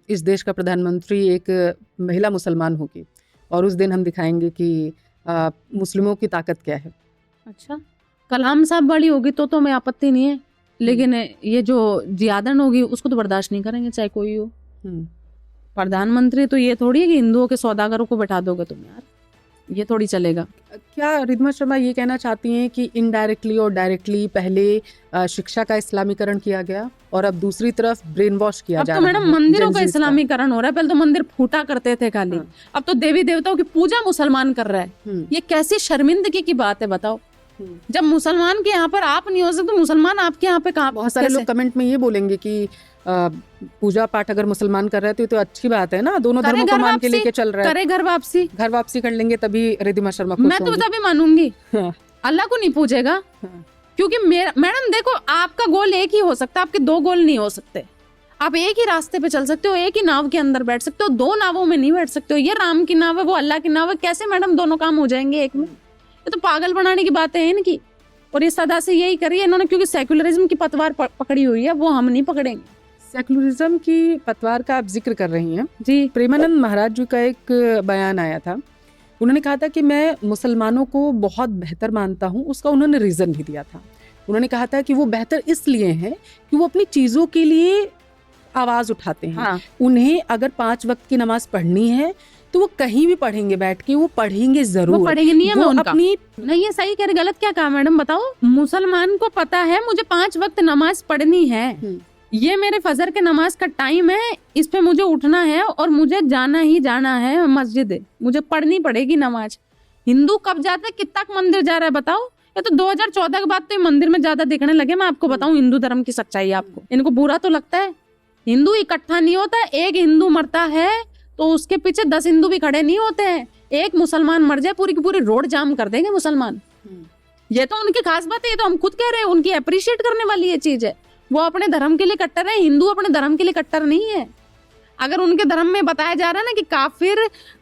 Speaker 2: इस देश का प्रधानमंत्री एक महिला मुसलमान होगी और उस दिन हम दिखाएंगे कि मुस्लिमों की ताकत क्या है।
Speaker 3: अच्छा, कलाम साहब वाली होगी तो मैं आपत्ति नहीं है, लेकिन ये जो जियादन होगी उसको तो बर्दाश्त नहीं करेंगे, चाहे कोई हो। प्रधानमंत्री तो ये थोड़ी है कि हिंदुओं के सौदागरों को बैठा दोगे तुम यार, ये थोड़ी चलेगा।
Speaker 2: क्या रिद्धिमा शर्मा ये कहना चाहती हैं कि इनडायरेक्टली और डायरेक्टली पहले शिक्षा का इस्लामीकरण किया गया और अब दूसरी तरफ ब्रेन वॉश किया
Speaker 3: अब
Speaker 2: जा
Speaker 3: तो
Speaker 2: रहा
Speaker 3: मैडम
Speaker 2: है
Speaker 3: मंदिरों
Speaker 2: Gen
Speaker 3: का
Speaker 2: Zs
Speaker 3: इस्लामीकरण हो रहा है, पहले तो मंदिर फूटा करते थे खाली,
Speaker 2: हाँ।
Speaker 3: अब तो देवी देवताओं की पूजा मुसलमान कर रहा है। ये कैसी शर्मिंदगी की बात है बताओ। जब मुसलमान के यहाँ पर आप नहीं हो सकते, मुसलमान आपके यहाँ पे कहाँ?
Speaker 2: बहुत सारे लोग कमेंट में ये बोलेंगे कि पूजा पाठ अगर मुसलमान कर रहे थे तो अच्छी बात है ना, दोनों धर्मों को मान के लेके चल रहा है।
Speaker 3: करे घर वापसी
Speaker 2: कर लेंगे तभी रिद्धिमा शर्मा खुश
Speaker 3: मैं तो
Speaker 2: होंगी।
Speaker 3: तभी मानूंगी।
Speaker 2: हाँ।
Speaker 3: अल्लाह को नहीं पूछेगा,
Speaker 2: हाँ।
Speaker 3: क्योंकि मैडम देखो, आपका गोल एक ही हो सकता है, आपके दो गोल नहीं हो सकते। आप एक ही रास्ते पे चल सकते हो, एक ही नाव के अंदर बैठ सकते हो, दो नावों में नहीं बैठ सकते हो। ये राम की नाव है, वो अल्लाह की नाव है, कैसे मैडम दोनों काम हो जाएंगे एक में? ये तो पागल बनाने की बातें हैं इनकी, और ये सदा से यही करी है इन्होंने, क्योंकि सेक्युलरिज्म की पतवार पकड़ी हुई है, वो हम नहीं पकड़ेंगे।
Speaker 2: सेक्युलरिज्म की पतवार का आप जिक्र कर रही हैं
Speaker 3: जी।
Speaker 2: प्रेमानंद महाराज जी का एक बयान आया था, उन्होंने कहा था कि मैं मुसलमानों को बहुत बेहतर मानता हूँ। उसका उन्होंने रीज़न भी दिया था। उन्होंने कहा था कि वो बेहतर इसलिए हैं कि वो अपनी चीज़ों के लिए आवाज़ उठाते हैं।
Speaker 3: हाँ।
Speaker 2: उन्हें अगर 5 वक्त की नमाज पढ़नी है तो वो कहीं भी पढ़ेंगे, बैठ के वो पढ़ेंगे जरूर,
Speaker 3: वो पढ़ेंगे, नियम है उनका।
Speaker 2: अपनी
Speaker 3: नहीं, ये सही कह रहे, गलत क्या कहा मैडम बताओ? मुसलमान को पता है मुझे 5 वक्त नमाज पढ़नी है, ये मेरे फजर के नमाज का टाइम है, इस पे मुझे उठना है और मुझे जाना ही जाना है मस्जिद, मुझे पढ़नी पड़ेगी नमाज। हिंदू कब जाता है, कितना मंदिर जा रहा है बताओ? ये तो 2014 के बाद तो ये मंदिर में ज्यादा दिखने लगे। मैं आपको बताऊं हिंदू धर्म की सच्चाई, आपको इनको बुरा तो लगता है, हिंदू इकट्ठा नहीं होता। एक हिंदू मरता है तो उसके पीछे 10 हिंदू भी खड़े नहीं होते हैं। एक मुसलमान मर जाए, पूरी की पूरी रोड जाम कर देंगे मुसलमान। ये तो उनकी खास बात है, ये तो हम खुद कह रहे हैं, उनकी अप्रिशिएट करने वाली ये चीज है। वो अपने धर्म के लिए कट्टर है, हिंदू अपने धर्म के लिए कट्टर नहीं है। अगर उनके धर्म में बताया जा रहा है ना कि काफिर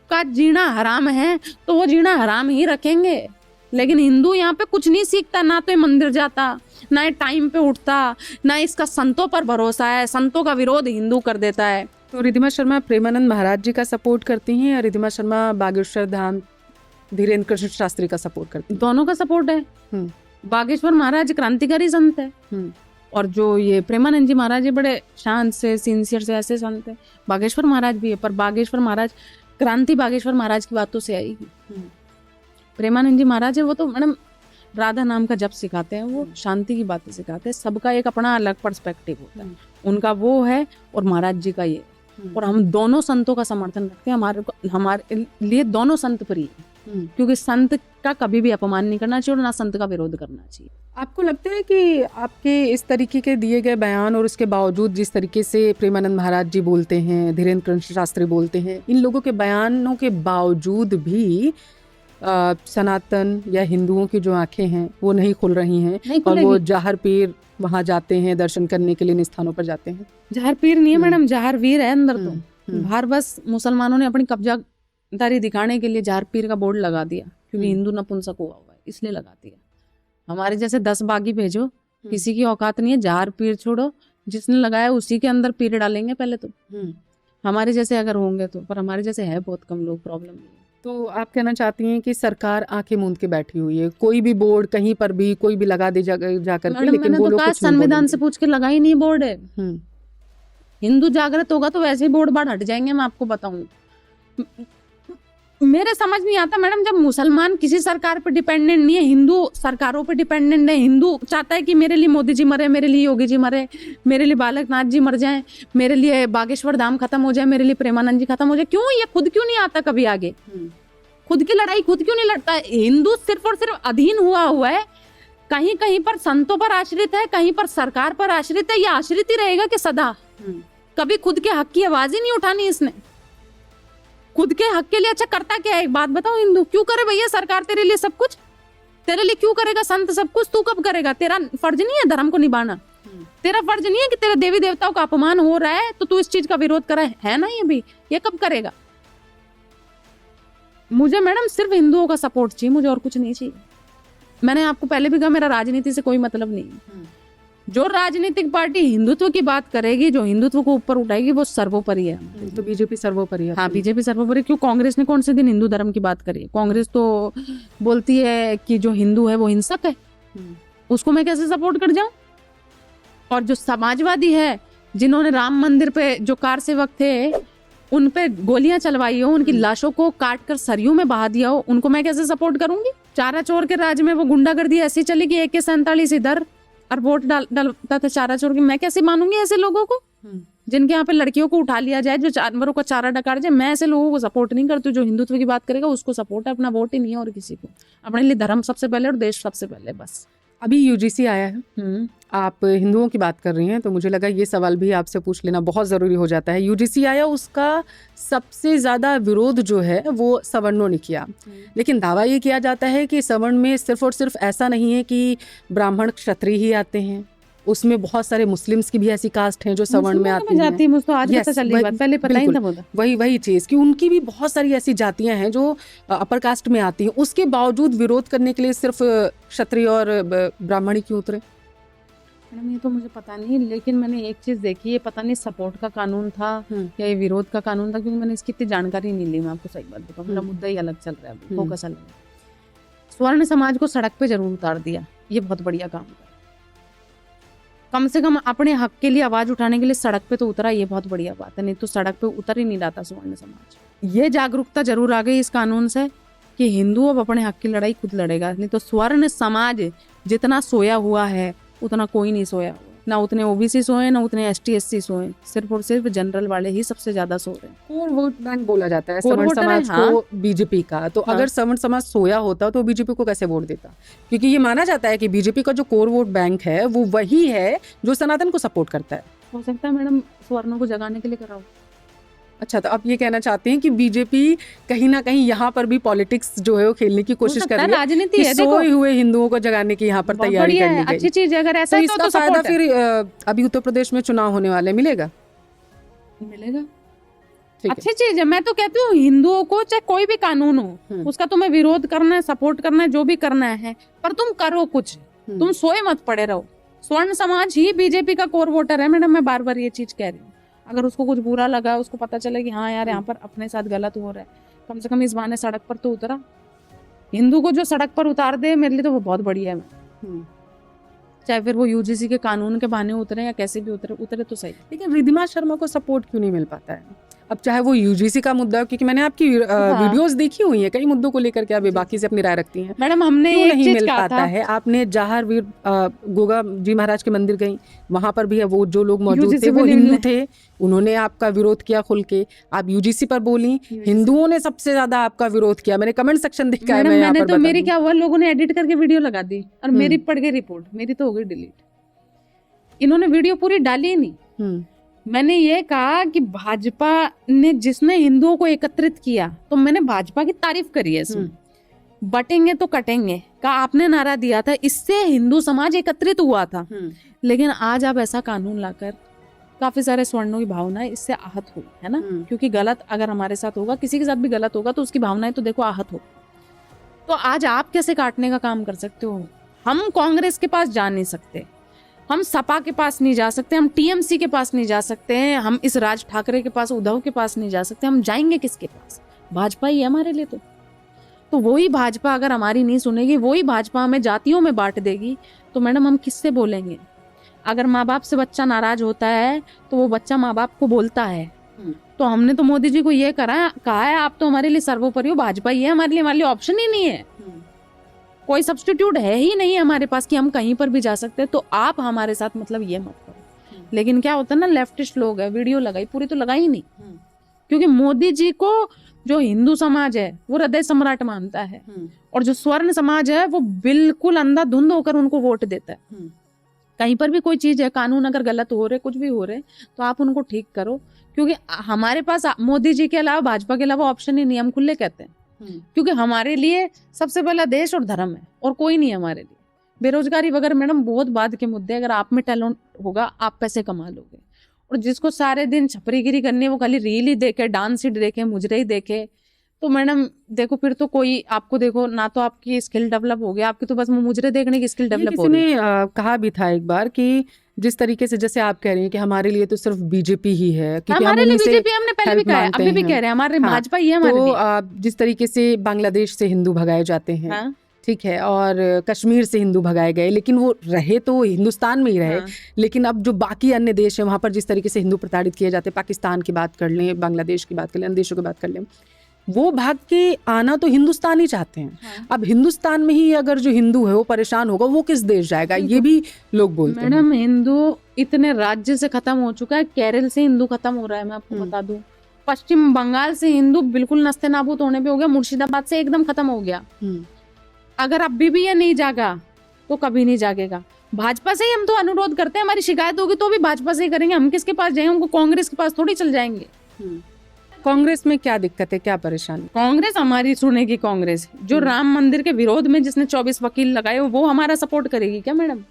Speaker 3: का जीना हराम है, तो वो जीना हराम ही रखेंगे। लेकिन हिंदू यहाँ पे कुछ नहीं सीखता, ना तो ये मंदिर जाता, ना ये टाइम पे उठता, ना इसका संतों पर भरोसा है, संतों का विरोध हिंदू कर देता है।
Speaker 2: तो रिद्धिमा शर्मा प्रेमानंद महाराज जी का सपोर्ट करती हैं या रिद्धिमा शर्मा बागेश्वर धाम धीरेन्द्र कृष्ण शास्त्री का सपोर्ट करती हैं?
Speaker 3: दोनों का सपोर्ट है। बागेश्वर महाराज क्रांतिकारी संत है, और जो ये प्रेमानंद जी महाराज ये बड़े शांत से सिंसियर से ऐसे संत है। बागेश्वर महाराज भी है, पर बागेश्वर महाराज क्रांति बागेश्वर महाराज की बातों से आएगी। प्रेमानंद जी महाराज है, वो तो मैडम राधा नाम का जप सिखाते हैं, वो शांति की बातें सिखाते हैं। सबका एक अपना अलग पर्सपेक्टिव होता है, उनका वो है और महाराज जी का ये। और हम दोनों संतों का समर्थन रखते हैं, हमारे लिए दोनों संत प्रिय हैं, क्योंकि संत का कभी भी अपमान नहीं करना चाहिए और ना संत का विरोध करना चाहिए।
Speaker 2: आपको लगता है कि आपके इस तरीके के दिए गए बयान और उसके बावजूद जिस तरीके से प्रेमानंद महाराज जी बोलते हैं, धीरेन्द्र कृष्ण शास्त्री बोलते हैं, इन लोगों के बयानों के बावजूद भी सनातन या हिंदुओं की जो आंखें हैं वो नहीं खुल रही हैं और वो जहर पीर वहाँ जाते हैं दर्शन करने के लिए, इन स्थानों पर जाते हैं?
Speaker 3: जहर पीर नहीं है मैडम, जहर वीर है अंदर। तो बाहर बस मुसलमानों ने अपनी कब्जादारी दिखाने के लिए जहर पीर का बोर्ड लगा दिया, क्योंकि हिंदू नपुंसक हुआ हुआ है इसलिए लगा दिया। हमारे जैसे 10 बागी भेजो, किसी की औकात नहीं है, जहर पीर छोड़ो, जिसने लगाया उसी के अंदर पीर डालेंगे पहले तो। हमारे जैसे अगर होंगे तो, पर हमारे जैसे है बहुत कम लोग, प्रॉब्लम नहीं है।
Speaker 2: तो आप कहना चाहती हैं कि सरकार आंखें मूंद के बैठी हुई है, कोई भी बोर्ड कहीं पर भी कोई भी लगा दे जाकर के, लेकिन वो लोग कुछ
Speaker 3: संविधान से पूछ के लगा ही नहीं बोर्ड है। हिंदू जागृत होगा तो वैसे ही बोर्ड बाढ़ हट जाएंगे। मैं आपको बताऊं, मेरे समझ नहीं आता मैडम, जब मुसलमान किसी सरकार पे डिपेंडेंट नहीं है, हिंदू सरकारों पे डिपेंडेंट है। हिंदू चाहता है कि मेरे लिए मोदी जी मरे, मेरे लिए योगी जी मरे, मेरे लिए बालक नाथ जी मर जाएं, मेरे लिए बागेश्वर धाम खत्म हो जाए, मेरे लिए प्रेमानंद जी खत्म हो जाए। क्यों? ये खुद क्यों नहीं आता कभी आगे? खुद की लड़ाई खुद क्यों नहीं लड़ता है? हिंदू सिर्फ और सिर्फ अधीन हुआ है, कहीं कहीं पर संतों पर आश्रित है, कहीं पर सरकार पर आश्रित है। ये आश्रित ही रहेगा कि सदा? कभी खुद के हक की आवाज ही नहीं उठानी इसने। खुद के हक के लिए अच्छा करता क्या है? एक बात बताओ, हिंदू क्यों करे भैया? सरकार तेरे लिए सब कुछ, तेरे लिए क्यों करेगा? संत सब कुछ, तू कब करेगा? तेरा फर्ज नहीं है धर्म को निभाना? तेरा फर्ज नहीं है कि तेरे देवी देवताओं का अपमान हो रहा है तो तू इस चीज का विरोध कर रहा है ना? ये भी ये कब करेगा? मुझे मैडम सिर्फ हिंदुओं का सपोर्ट चाहिए, मुझे और कुछ नहीं चाहिए। मैंने आपको पहले भी कहा, मेरा राजनीति से कोई मतलब नहीं है। जो राजनीतिक पार्टी हिंदुत्व की बात करेगी, जो हिंदुत्व को ऊपर उठाएगी, वो सर्वोपरि है।
Speaker 2: तो बीजेपी सर्वोपरि है।
Speaker 3: हाँ, बीजेपी सर्वोपरि। क्यों? कांग्रेस ने कौन से दिन हिंदू धर्म की बात करी? कांग्रेस तो बोलती है कि जो हिंदू है वो हिंसक है, उसको मैं कैसे सपोर्ट कर जाऊं? और जो समाजवादी है, जिन्होंने राम मंदिर पे जो कार सेवक थे उन पे गोलियां चलवाई हो, उनकी लाशों को काट कर सरयू में बहा दिया हो, उनको मैं कैसे सपोर्ट करूंगी? चारा चोर के राज में वो गुंडागर्दी ऐसी चली कि AK-47 इधर और वोट डालता था चारा चोर की। मैं कैसे मानूंगी ऐसे लोगों को जिनके यहाँ पे लड़कियों को उठा लिया जाए, जो जानवरों का चारा डकार जाए? मैं ऐसे लोगों को सपोर्ट नहीं करती। जो हिंदुत्व की बात करेगा उसको सपोर्ट है, अपना वोट ही नहीं है और किसी को। अपने लिए धर्म सबसे पहले और देश सबसे पहले, बस।
Speaker 2: अभी UGC आया है, आप हिंदुओं की बात कर रही हैं, तो मुझे लगा ये सवाल भी आपसे पूछ लेना बहुत ज़रूरी हो जाता है। UGC आया, उसका सबसे ज़्यादा विरोध जो है वो सवर्णों ने किया, लेकिन दावा ये किया जाता है कि सवर्ण में सिर्फ और सिर्फ ऐसा नहीं है कि ब्राह्मण क्षत्रिय ही आते हैं, उसमें बहुत सारे मुस्लिम्स की भी ऐसी कास्ट हैं जो सवर्ण में आती हैं।
Speaker 3: मुझे तो आज पता चली बात, पहले पता ही था मुझे।
Speaker 2: वही चीज़ कि उनकी भी बहुत सारी ऐसी जातियां हैं जो अपर कास्ट में आती हैं, उसके बावजूद विरोध करने के लिए सिर्फ क्षत्रिय और ब्राह्मण ही क्यों उतरे?
Speaker 3: मैडम ये तो मुझे पता नहीं, लेकिन मैंने एक चीज देखी है, पता नहीं सपोर्ट का कानून था या ये विरोध का कानून था, क्योंकि मैंने इसकी इतनी जानकारी नहीं ली। मैं आपको सही बात बताऊं, मेरा मुद्दा ही अलग चल रहा है, फोकस अलग है। स्वर्ण समाज को सड़क पे जरूर उतार दिया, ये बहुत बढ़िया काम था। कम से कम अपने हक के लिए आवाज उठाने के लिए सड़क पे तो उतरा, ये बहुत बढ़िया बात है। नहीं तो सड़क पे उतर ही नहीं रहा था स्वर्ण समाज। ये जागरूकता जरूर आ गई इस कानून से कि हिंदू अब अपने हक की लड़ाई खुद लड़ेगा। नहीं तो स्वर्ण समाज जितना सोया हुआ है उतना कोई नहीं सोया हुआ, ना उतने OBC सोए, ना उतने ST SC सोए, सिर्फ और सिर्फ जनरल वाले ही सबसे ज्यादा सो रहे हैं।
Speaker 2: कोर वोट बैंक बोला जाता है सवर्ण समाज को BJP का, तो अगर सवर्ण समाज सोया होता तो BJP को कैसे वोट देता? क्योंकि ये माना जाता है कि BJP का जो कोर वोट बैंक है वो वही है जो सनातन को सपोर्ट करता है।
Speaker 3: हो सकता है मैडम स्वर्णों को जगाने के लिए कराओ।
Speaker 2: अच्छा, तो आप ये कहना चाहते हैं कि BJP कहीं ना कहीं यहाँ पर भी पॉलिटिक्स जो है वो खेलने की कोशिश कर रही है,
Speaker 3: राजनीति है,
Speaker 2: सोए हुए हिंदुओं को जगाने की यहाँ पर तैयारी कर ली गई।
Speaker 3: अच्छी चीज है, अगर ऐसा
Speaker 2: तो
Speaker 3: है
Speaker 2: इसका फायदा फिर अभी उत्तर प्रदेश में चुनाव होने वाले मिलेगा?
Speaker 3: अच्छी चीज है। मैं तो कहती हूँ हिंदुओं को चाहे कोई भी कानून हो उसका तुम्हें विरोध करना है, सपोर्ट करना है, जो भी करना है, पर तुम करो कुछ, तुम सोए मत पड़े रहो। स्वर्ण समाज ही BJP का कोर वोटर है मैडम, मैं बार बार ये चीज कह रही हूँ। अगर उसको कुछ बुरा लगा, उसको पता चले कि हाँ यार यहाँ पर अपने साथ गलत हो रहा है, कम से कम इस बहाने सड़क पर तो उतरा। हिंदू को जो सड़क पर उतार दे मेरे लिए तो वो बहुत बढ़िया है। चाहे फिर वो UGC के कानून के बहाने उतरे या कैसे भी उतरे तो सही।
Speaker 2: लेकिन रिद्धिमा शर्मा को सपोर्ट क्यों नहीं मिल पाता है? अब चाहे वो UGC का मुद्दा हो, क्योंकि मैंने आपकी वीडियोस देखी हुई है, कई मुद्दों को लेकर के आप बाकी से अपनी राय रखती हैं।
Speaker 3: मैडम हमने
Speaker 2: क्यों
Speaker 3: एक
Speaker 2: नहीं
Speaker 3: चीज
Speaker 2: मिल
Speaker 3: कहा
Speaker 2: पाता
Speaker 3: था
Speaker 2: है? आपने जहार वीर गोगा जी महाराज के मंदिर गई, वहां पर भी है वो जो लोग मौजूद थे वो हिंदू थे, उन्होंने आपका विरोध किया खुल के। आप UGC पर बोली, हिंदुओं ने सबसे ज्यादा आपका विरोध किया, मैंने कमेंट सेक्शन देखा है।
Speaker 3: मैंने तो मेरी क्या हुआ, लोगों ने एडिट करके वीडियो लगा दी और मेरी पड़ गई रिपोर्ट, मेरी तो हो गई डिलीट। इन्होंने वीडियो पूरी डाली नहीं। मैंने ये कहा कि भाजपा ने जिसने हिंदुओं को एकत्रित किया, तो मैंने भाजपा की तारीफ करी है इसमें। बटेंगे तो कटेंगे का आपने नारा दिया था, इससे हिंदू समाज एकत्रित हुआ था। लेकिन आज आप ऐसा कानून लाकर काफी सारे स्वर्णों की भावनाएं इससे आहत हुई है ना, क्योंकि गलत अगर हमारे साथ होगा, किसी के साथ भी गलत होगा तो उसकी भावनाएं तो देखो आहत हो। तो आज आप कैसे काटने का काम कर सकते हो? हम कांग्रेस के पास जा नहीं सकते, हम सपा के पास नहीं जा सकते, हम TMC के पास नहीं जा सकते हैं, हम इस राज ठाकरे के पास, उद्धव के पास नहीं जा सकते। हम जाएंगे किसके पास? भाजपा ही है हमारे लिए। तो वही भाजपा अगर हमारी नहीं सुनेगी, वही भाजपा हमें जातियों में बांट देगी, तो मैडम हम किससे बोलेंगे? अगर माँ बाप से बच्चा नाराज होता है तो वो बच्चा माँ बाप को बोलता है। तो हमने तो मोदी जी को ये कहा है, आप तो हमारे लिए सर्वोपरि हो, भाजपा ही है हमारे लिए ऑप्शन ही नहीं है, कोई सब्स्टिट्यूट है ही नहीं हमारे पास कि हम कहीं पर भी जा सकते हैं। तो आप हमारे साथ मतलब ये मत करो। लेकिन क्या होता है ना, लेफ्टिस्ट लोग है, वीडियो लगाई, पूरी तो लगाई नहीं, क्योंकि मोदी जी को जो हिंदू समाज है वो हृदय सम्राट मानता है, और जो स्वर्ण समाज है वो बिल्कुल अंधाधुंध होकर उनको वोट देता है। कहीं पर भी कोई चीज है, कानून अगर गलत हो रहे, कुछ भी हो रहे, तो आप उनको ठीक करो, क्योंकि हमारे पास मोदी जी के अलावा, भाजपा के अलावा ऑप्शन ही नहीं, हम खुले कहते हैं। क्योंकि हमारे लिए सबसे पहला देश और धर्म है, और कोई नहीं है हमारे लिए। बेरोजगारी वगैरह मैडम बहुत बाद के मुद्दे, अगर आप में टैलेंट होगा आप पैसे कमा लोगे। और जिसको सारे दिन छपरीगिरी करनी है, वो खाली रील ही देखे, डांस ही देखे, मुजरे ही देखे, तो मैडम देखो फिर तो कोई आपको देखो ना, तो आपकी स्किल डेवलप हो गया, आपकी तो बस मुजरे देखने की स्किल डेवलप हो रही है।
Speaker 2: किसी ने कहा भी था एक बार कि जिस तरीके से, जैसे आप कह रही हैं कि हमारे लिए तो सिर्फ BJP ही है, क्योंकि
Speaker 3: हमारे लिए BJP, हमने पहले भी कहा है, अभी भी कह रहे हैं, हमारे भाजपा ही है हमारे लिए।
Speaker 2: जिस तरीके से बांग्लादेश से हिंदू भगाए जाते हैं, ठीक है, और कश्मीर से हिंदू भगाए गए, लेकिन वो रहे तो हिंदुस्तान में ही रहे।
Speaker 3: हाँ।
Speaker 2: लेकिन अब जो बाकी अन्य देश हैं वहाँ पर जिस तरीके से हिंदू प्रताड़ित किए जाते हैं, पाकिस्तान की बात कर लें, बांग्लादेश की बात कर लें, अन्य देशों की बात कर लें, वो भाग के आना तो हिंदुस्तान ही चाहते हैं।
Speaker 3: हाँ।
Speaker 2: अब हिंदुस्तान में ही अगर जो हिंदू है वो परेशान होगा, वो किस देश जाएगा, ये भी लोग बोलते हैं।
Speaker 3: मैडम हिंदू इतने राज्य से खत्म हो चुका है, केरल से हिंदू खत्म हो रहा है, मैं आपको बता दूं। पश्चिम बंगाल से हिंदू बिल्कुल नस्ते नाबूद होने पे हो गया, मुर्शिदाबाद से एकदम खत्म हो गया। अगर अभी भी ये नहीं जागा तो कभी नहीं जागेगा। भाजपा से ही हम तो अनुरोध करते हैं, हमारी शिकायत होगी तो भी भाजपा से ही करेंगे, हम किसके पास जाएंगे, उनको कांग्रेस के पास थोड़ी चल जाएंगे।
Speaker 2: कांग्रेस में क्या दिक्कत है, क्या परेशानी?
Speaker 3: कांग्रेस हमारी सुनेगी, कांग्रेस जो राम मंदिर के विरोध में जिसने 24 वकील लगाए वो हमारा सपोर्ट करेगी क्या मैडम?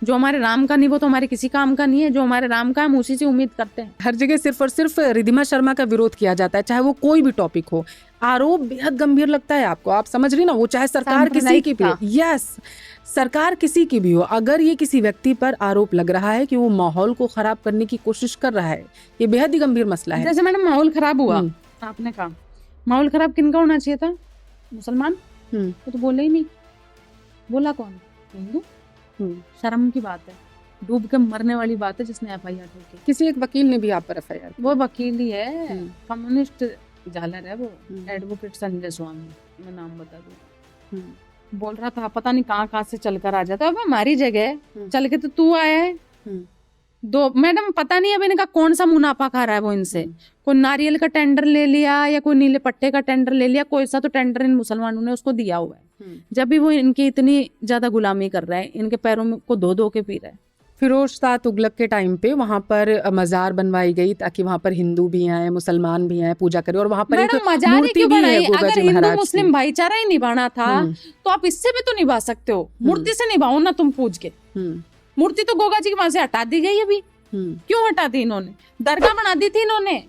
Speaker 3: जो हमारे राम का नहीं वो तो हमारे किसी काम का नहीं है, जो हमारे राम का हम उसी से उम्मीद करते हैं।
Speaker 2: हर जगह सिर्फ और सिर्फ रिद्धिमा शर्मा का विरोध किया जाता है, चाहे वो कोई भी टॉपिक हो। आरोप बेहद गंभीर लगता है आपको, आप समझ रही ना, वो चाहे सरकार किसी की भी हो, यस सरकार किसी की भी हो, अगर ये किसी व्यक्ति पर आरोप लग रहा है कि वो माहौल को खराब करने की कोशिश कर रहा है, ये बेहद ही गंभीर मसला है।
Speaker 3: जैसे मैडम माहौल खराब हुआ, आपने कहा माहौल खराब किनका होना चाहिए था? मुसलमान। वो तो बोले ही नहीं, बोला कौन? हिंदू। शर्म की बात है, डूब के मरने वाली बात है जिसने FIR ठोकी।
Speaker 2: किसी एक वकील ने भी आप पर FIR,
Speaker 3: वो वकील ही है, कम्युनिस्ट जालर है वो, एडवोकेट संजय स्वामी, मैं नाम बता दूं। बोल रहा था पता नहीं कहाँ से चलकर आ जाता है, अब हमारी जगह चल के तो तू आया है। दो मैडम पता नहीं अब इनका कौन सा मुनाफा खा रहा है वो इनसे। कोई नारियल का टेंडर ले लिया या कोई नीले पट्टे का टेंडर ले लिया, कोई सा तो टेंडर इन मुसलमानों ने उसको दिया हुआ है। जब भी वो इनकी इतनी ज्यादा गुलामी कर रहा है, इनके पैरों में को धो धो के पी रहा है।
Speaker 2: फिरोज शाह तुगलक के टाइम पे वहाँ पर मजार बनवाई गई ताकि वहाँ पर हिंदू भी आए, मुसलमान भी आए, पूजा करें, और वहाँ पर एक मूर्ति भी है गोगा जी महाराज की।
Speaker 3: मुस्लिम भाईचारा ही निभाना था तो आप इससे भी तो निभा सकते हो, मूर्ति से निभाओ ना तुम पूज के। मूर्ति तो गोगा जी के वहां से हटा दी गई अभी। क्यों हटा दी इन्होंने? दरगाह बना दी थी इन्होंने।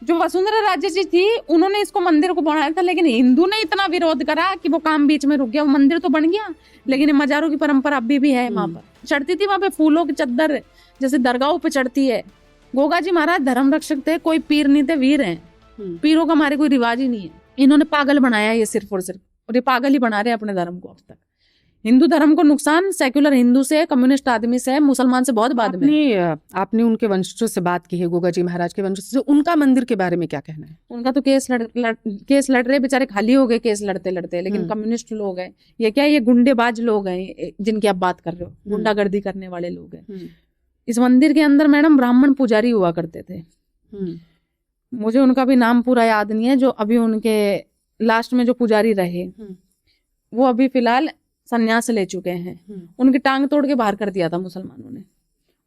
Speaker 3: जो वसुंधरा राजे जी थी उन्होंने इसको मंदिर को बनाया था, लेकिन हिंदू ने इतना विरोध करा कि वो काम बीच में रुक गया। वो मंदिर तो बन गया लेकिन मजारों की परंपरा अभी भी है। वहां पर चढ़ती थी, वहां पे फूलों की चद्दर जैसे दरगाहों पे चढ़ती है। गोगा जी महाराज धर्म रक्षक थे, कोई पीर नहीं थे, वीर हैं। पीरों का हमारे कोई रिवाज ही नहीं है। इन्होंने पागल बनाया ये सिर्फ और सिर्फ, और ये पागल ही बना रहे हैं अपने धर्म को। अब तक हिंदू धर्म को नुकसान सेक्युलर हिंदू से, कम्युनिस्ट आदमी से, मुसलमान से बहुत बाद में।
Speaker 2: आपने उनके वंशजों से बात की है, गोगा जी महाराज के वंशजों से, उनका मंदिर के बारे में क्या कहना है?
Speaker 3: उनका तो केस लड़ रहे, बेचारे खाली हो गए केस लड़ते लड़ते। लेकिन कम्युनिस्ट लोग हैं ये, क्या ये गुंडेबाज लोग हैं जिनकी आप बात कर रहे हो, गुंडागर्दी करने वाले लोग हैं। इस मंदिर के अंदर मैडम ब्राह्मण पुजारी हुआ करते थे। मुझे उनका भी नाम पूरा याद नहीं है, जो अभी उनके लास्ट में जो पुजारी रहे वो अभी फिलहाल संन्यास ले चुके हैं। उनकी टांग तोड़ के बाहर कर दिया था मुसलमानों ने।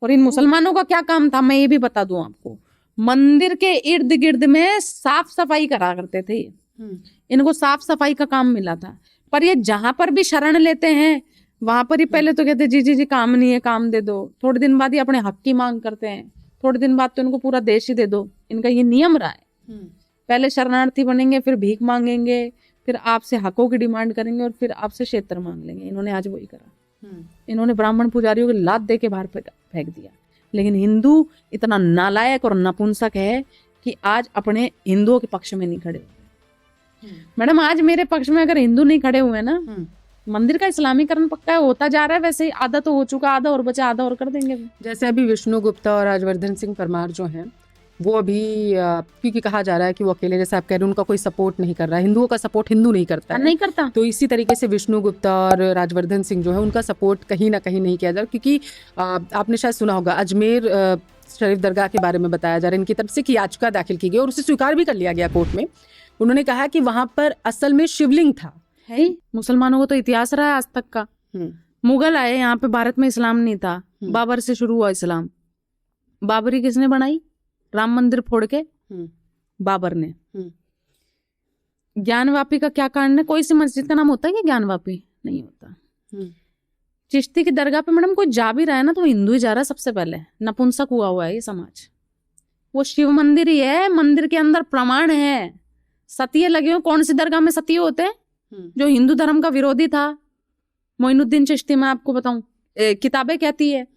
Speaker 3: और इन मुसलमानों का क्या काम था मैं ये भी बता दूं आपको, मंदिर के इर्द गिर्द में साफ सफाई करा करते थे। इनको साफ सफाई का काम मिला था। पर ये जहां पर भी शरण लेते हैं वहां पर ही पहले तो कहते जी काम नहीं है, काम दे दो। थोड़े दिन बाद ही अपने हक की मांग करते हैं, थोड़े दिन बाद तो इनको पूरा देश ही दे दो। इनका ये नियम रहा है। पहले शरणार्थी बनेंगे, फिर भीख मांगेंगे, फिर आपसे हकों की डिमांड करेंगे और फिर आपसे क्षेत्र मांग लेंगे। इन्होंने आज वही करा। इन्होंने ब्राह्मण पुजारियों की लात दे के बाहर फेंक दिया। लेकिन हिंदू इतना नालायक और नपुंसक है कि आज अपने हिंदुओं के पक्ष में नहीं खड़े हुए। मैडम आज मेरे पक्ष में अगर हिंदू नहीं खड़े हुए ना, मंदिर का इस्लामीकरण पक्का होता जा रहा है। वैसे ही आधा तो हो चुका, आधा और बचा, आधा और कर देंगे।
Speaker 2: जैसे अभी विष्णु गुप्ता और राजवर्धन सिंह परमार जो हैं वो अभी क्योंकि कहा जा रहा है कि वो अकेले, जैसे आप कह रहे हैं, उनका कोई सपोर्ट नहीं कर रहा है, हिंदुओं का सपोर्ट हिंदू नहीं करता है,
Speaker 3: नहीं करता।
Speaker 2: तो इसी तरीके से विष्णु गुप्ता और राजवर्धन सिंह जो है उनका सपोर्ट कहीं ना कहीं नहीं किया जा रहा। क्योंकि आपने शायद सुना होगा अजमेर शरीफ दरगाह के बारे में बताया जा रहा है, इनकी तरफ से कि याचिका दाखिल की गई और उसे स्वीकार भी कर लिया गया कोर्ट में। उन्होंने कहा कि वहां पर असल में शिवलिंग था।
Speaker 3: है मुसलमानों को तो इतिहास रहा है आज तक का। मुगल आए यहाँ पे, भारत में इस्लाम नहीं था, बाबर से शुरू हुआ इस्लाम। बाबरी किसने बनाई? राम मंदिर फोड़ के बाबर ने। ज्ञानवापी का क्या कारण है? कोई सी मस्जिद का नाम होता है कि ज्ञानवापी? नहीं होता। चिश्ती की दरगाह पे मैडम कोई जा भी रहा है ना तो हिंदू ही जा रहा है सबसे पहले। नपुंसक हुआ है ये समाज। वो शिव मंदिर ही है, मंदिर के अंदर प्रमाण है, सतिये लगे हो। कौन सी दरगाह में सतिये होते हैं? जो हिंदू धर्म का विरोधी था, मोइनुद्दीन चिश्ती, मैं आपको बताऊं, किताबें कहती है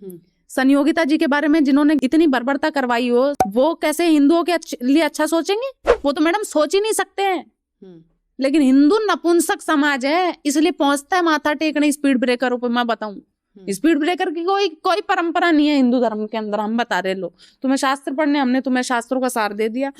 Speaker 3: संयोगिता जी के बारे में, जिन्होंने इतनी बर्बरता करवाई हो, वो कैसे हिंदुओं के लिए अच्छा सोचेंगे? वो तो मैडम सोच ही नहीं सकते हैं। लेकिन हिंदू नपुंसक समाज है, इसलिए पहुंचता है माथा टेकने स्पीड ब्रेकरों पे। मैं बताऊं, स्पीड ब्रेकर की कोई परंपरा नहीं है हिंदू धर्म के अंदर। हम बता रहे लो, तुम्हें शास्त्र पढ़ने, हमने तुम्हें शास्त्रों का सार दे दिया।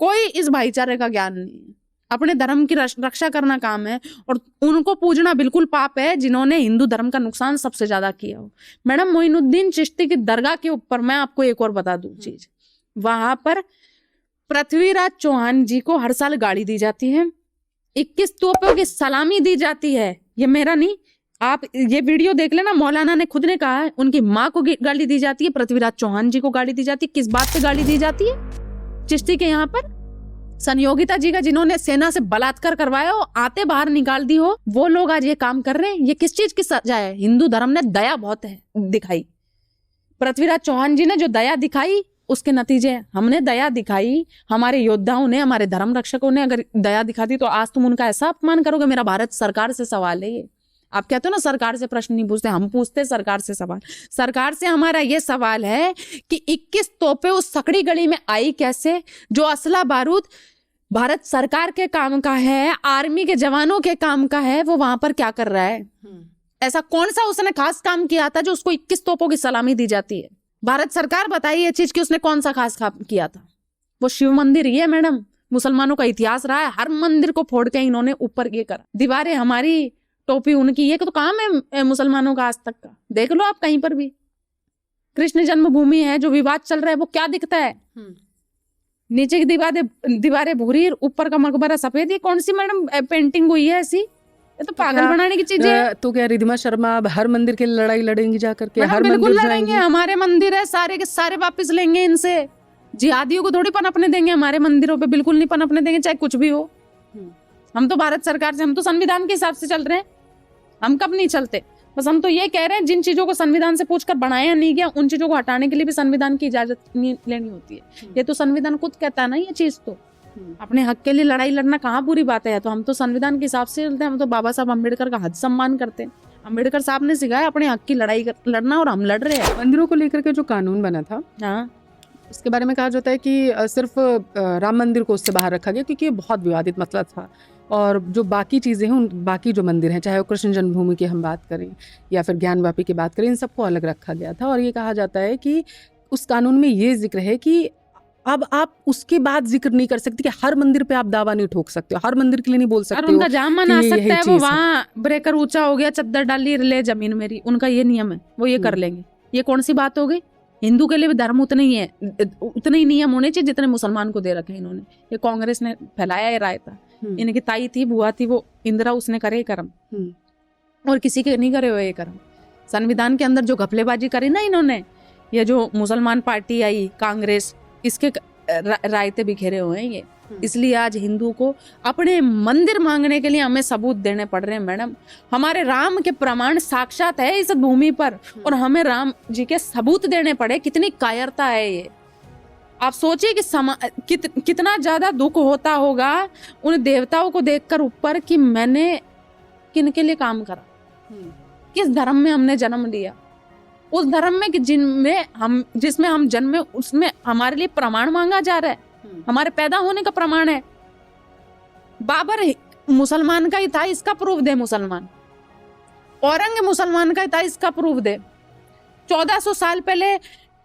Speaker 3: कोई इस भाईचारे का ज्ञान नहीं है। अपने धर्म की रक्षा करना काम है, और उनको पूजना बिल्कुल पाप है जिन्होंने हिंदू धर्म का नुकसान सबसे ज्यादा किया हो। मैडम मोइनुद्दीन चिश्ती की दरगाह के ऊपर मैं आपको एक और बता दूं चीज, वहां पर पृथ्वीराज चौहान जी को हर साल गाड़ी दी जाती है, 21 तोपों की सलामी दी जाती है। ये मेरा नहीं, आप ये वीडियो देख लेना, मौलाना ने खुद ने कहा है। उनकी माँ को गाड़ी दी जाती है, पृथ्वीराज चौहान जी को गाड़ी दी जाती है। किस बात पे गाड़ी दी जाती है? चिश्ती के यहाँ पर संयोगिता जी का, जिन्होंने सेना से बलात्कार करवाया हो, आते बाहर निकाल दी हो, वो लोग आज ये काम कर रहे हैं। ये किस चीज की सजा है? हिंदू धर्म ने दया बहुत है दिखाई। पृथ्वीराज चौहान जी ने जो दया दिखाई, उसके नतीजे हमने दया दिखाई। हमारे योद्धाओं ने, हमारे धर्म रक्षकों ने अगर दया दिखा दी, तो आज तुम उनका ऐसा अपमान करोगे? मेरा भारत सरकार से सवाल है ये। आप कहते हो ना सरकार से प्रश्न नहीं पूछते, हम पूछते सरकार से सवाल। सरकार से हमारा ये सवाल है कि 21 तोपे उस सकड़ी गली में आई कैसे? जो असला बारूद भारत सरकार के काम का है, आर्मी के जवानों के काम का है, वो वहां पर क्या कर रहा है? ऐसा कौन सा उसने खास काम किया था जो उसको 21 तोपों की सलामी दी जाती है? भारत सरकार बताइए ये चीज कि उसने कौन सा खास काम किया था? वो शिव मंदिर ही है मैडम, मुसलमानों का इतिहास रहा है। हर मंदिर को फोड़ के इन्होंने ऊपर ये करा, दीवारें हमारी, टोपी उनकी। ये तो काम है मुसलमानों का आज तक का। देख लो आप कहीं पर भी। कृष्ण जन्मभूमि है, जो विवाद चल रहा है, वो क्या दिखता है? नीचे की दीवारें भूरी, ऊपर का मकबरा सफेद। ये कौन सी मैडम पेंटिंग हुई है ऐसी? ये तो पागल बनाने की चीजें है।
Speaker 2: तो क्या रिधिमा शर्मा अब हर मंदिर के लिए लड़ाई लड़ेंगी जाकर के? हर
Speaker 3: बिल्कुल
Speaker 2: मंदिर
Speaker 3: लड़ेंगे। हमारे मंदिर है, सारे के सारे वापस लेंगे इनसे। जिहादियों को थोड़ी पनपने देंगे हमारे मंदिरों पे, बिल्कुल नहीं पनपने देंगे, चाहे कुछ भी हो। हम तो भारत सरकार से, हम तो संविधान के हिसाब से चल रहे हैं। हम कब नहीं चलते? बस हम तो ये कह रहे हैं, जिन चीजों को संविधान से पूछकर बनाया नहीं गया, उन चीजों को हटाने के लिए भी संविधान की इजाजत नहीं लेनी होती है। ये तो संविधान खुद कहता है ना ये चीज। तो अपने हक के लिए लड़ाई लड़ना कहाँ बुरी बात है? तो हम तो संविधान के हिसाब से चलते हैं। हम तो बाबा साहब अम्बेडकर का हद सम्मान करते हैं। अम्बेडकर साहब ने सिखाया अपने हक की लड़ाई लड़ना, और हम लड़ रहे हैं।
Speaker 2: मंदिरों को लेकर के जो कानून बना था,
Speaker 3: हाँ,
Speaker 2: उसके बारे में कहा जाता है कि सिर्फ राम मंदिर को उससे बाहर रखा गया क्योंकि ये बहुत विवादित मसला था, और जो बाकी चीज़ें हैं, उन बाकी जो मंदिर हैं, चाहे वो कृष्ण जन्मभूमि की हम बात करें या फिर ज्ञानवापी की बात करें, इन सबको अलग रखा गया था। और ये कहा जाता है कि उस कानून में ये जिक्र है कि अब आप उसके बाद जिक्र नहीं कर सकते कि हर मंदिर पे आप दावा नहीं ठोक सकते हो, हर मंदिर के लिए नहीं बोल सकते हो।
Speaker 3: उनका जामन आ सकता है, वो वहाँ ब्रेकर ऊंचा हो गया, चद्दर डाली, ले जमीन मेरी, उनका ये नियम है, वो ये कर लेंगे। ये कौन सी बात हो गई? हिंदू के लिए भी धर्म उतने ही है, उतने ही नियम होने चाहिए जितने मुसलमान को दे रखे इन्होंने। ये कांग्रेस ने फैलाया ये राय था। इनकी ताई थी, बुआ थी, वो इंदिरा, उसने करे कर्म, और किसी के नहीं करे हुए ये कर्म। संविधान के अंदर जो घपलेबाजी करी ना इन्होंने, ये जो मुसलमान पार्टी आई कांग्रेस, इसके रायते बिखेरे हुए हैं ये। इसलिए आज हिंदू को अपने मंदिर मांगने के लिए हमें सबूत देने पड़ रहे हैं मैडम। हमारे राम के प्रमाण साक्षात है इस भूमि पर, और हमें राम जी के सबूत देने पड़े। कितनी कायरता है ये! आप सोचिए कि कितना ज्यादा दुख होता होगा उन देवताओं को देखकर ऊपर कि मैंने किनके लिए काम करा, किस धर्म में हमने जन्म लिया, उस धर्म में कि जिसमें हम जन्मे, उसमें हमारे लिए प्रमाण मांगा जा रहा है, हमारे पैदा होने का प्रमाण है। बाबर मुसलमान का ही था, इसका प्रूफ दे मुसलमान। औरंग मुसलमान का ही था, इसका प्रूफ दे। 1400 साल पहले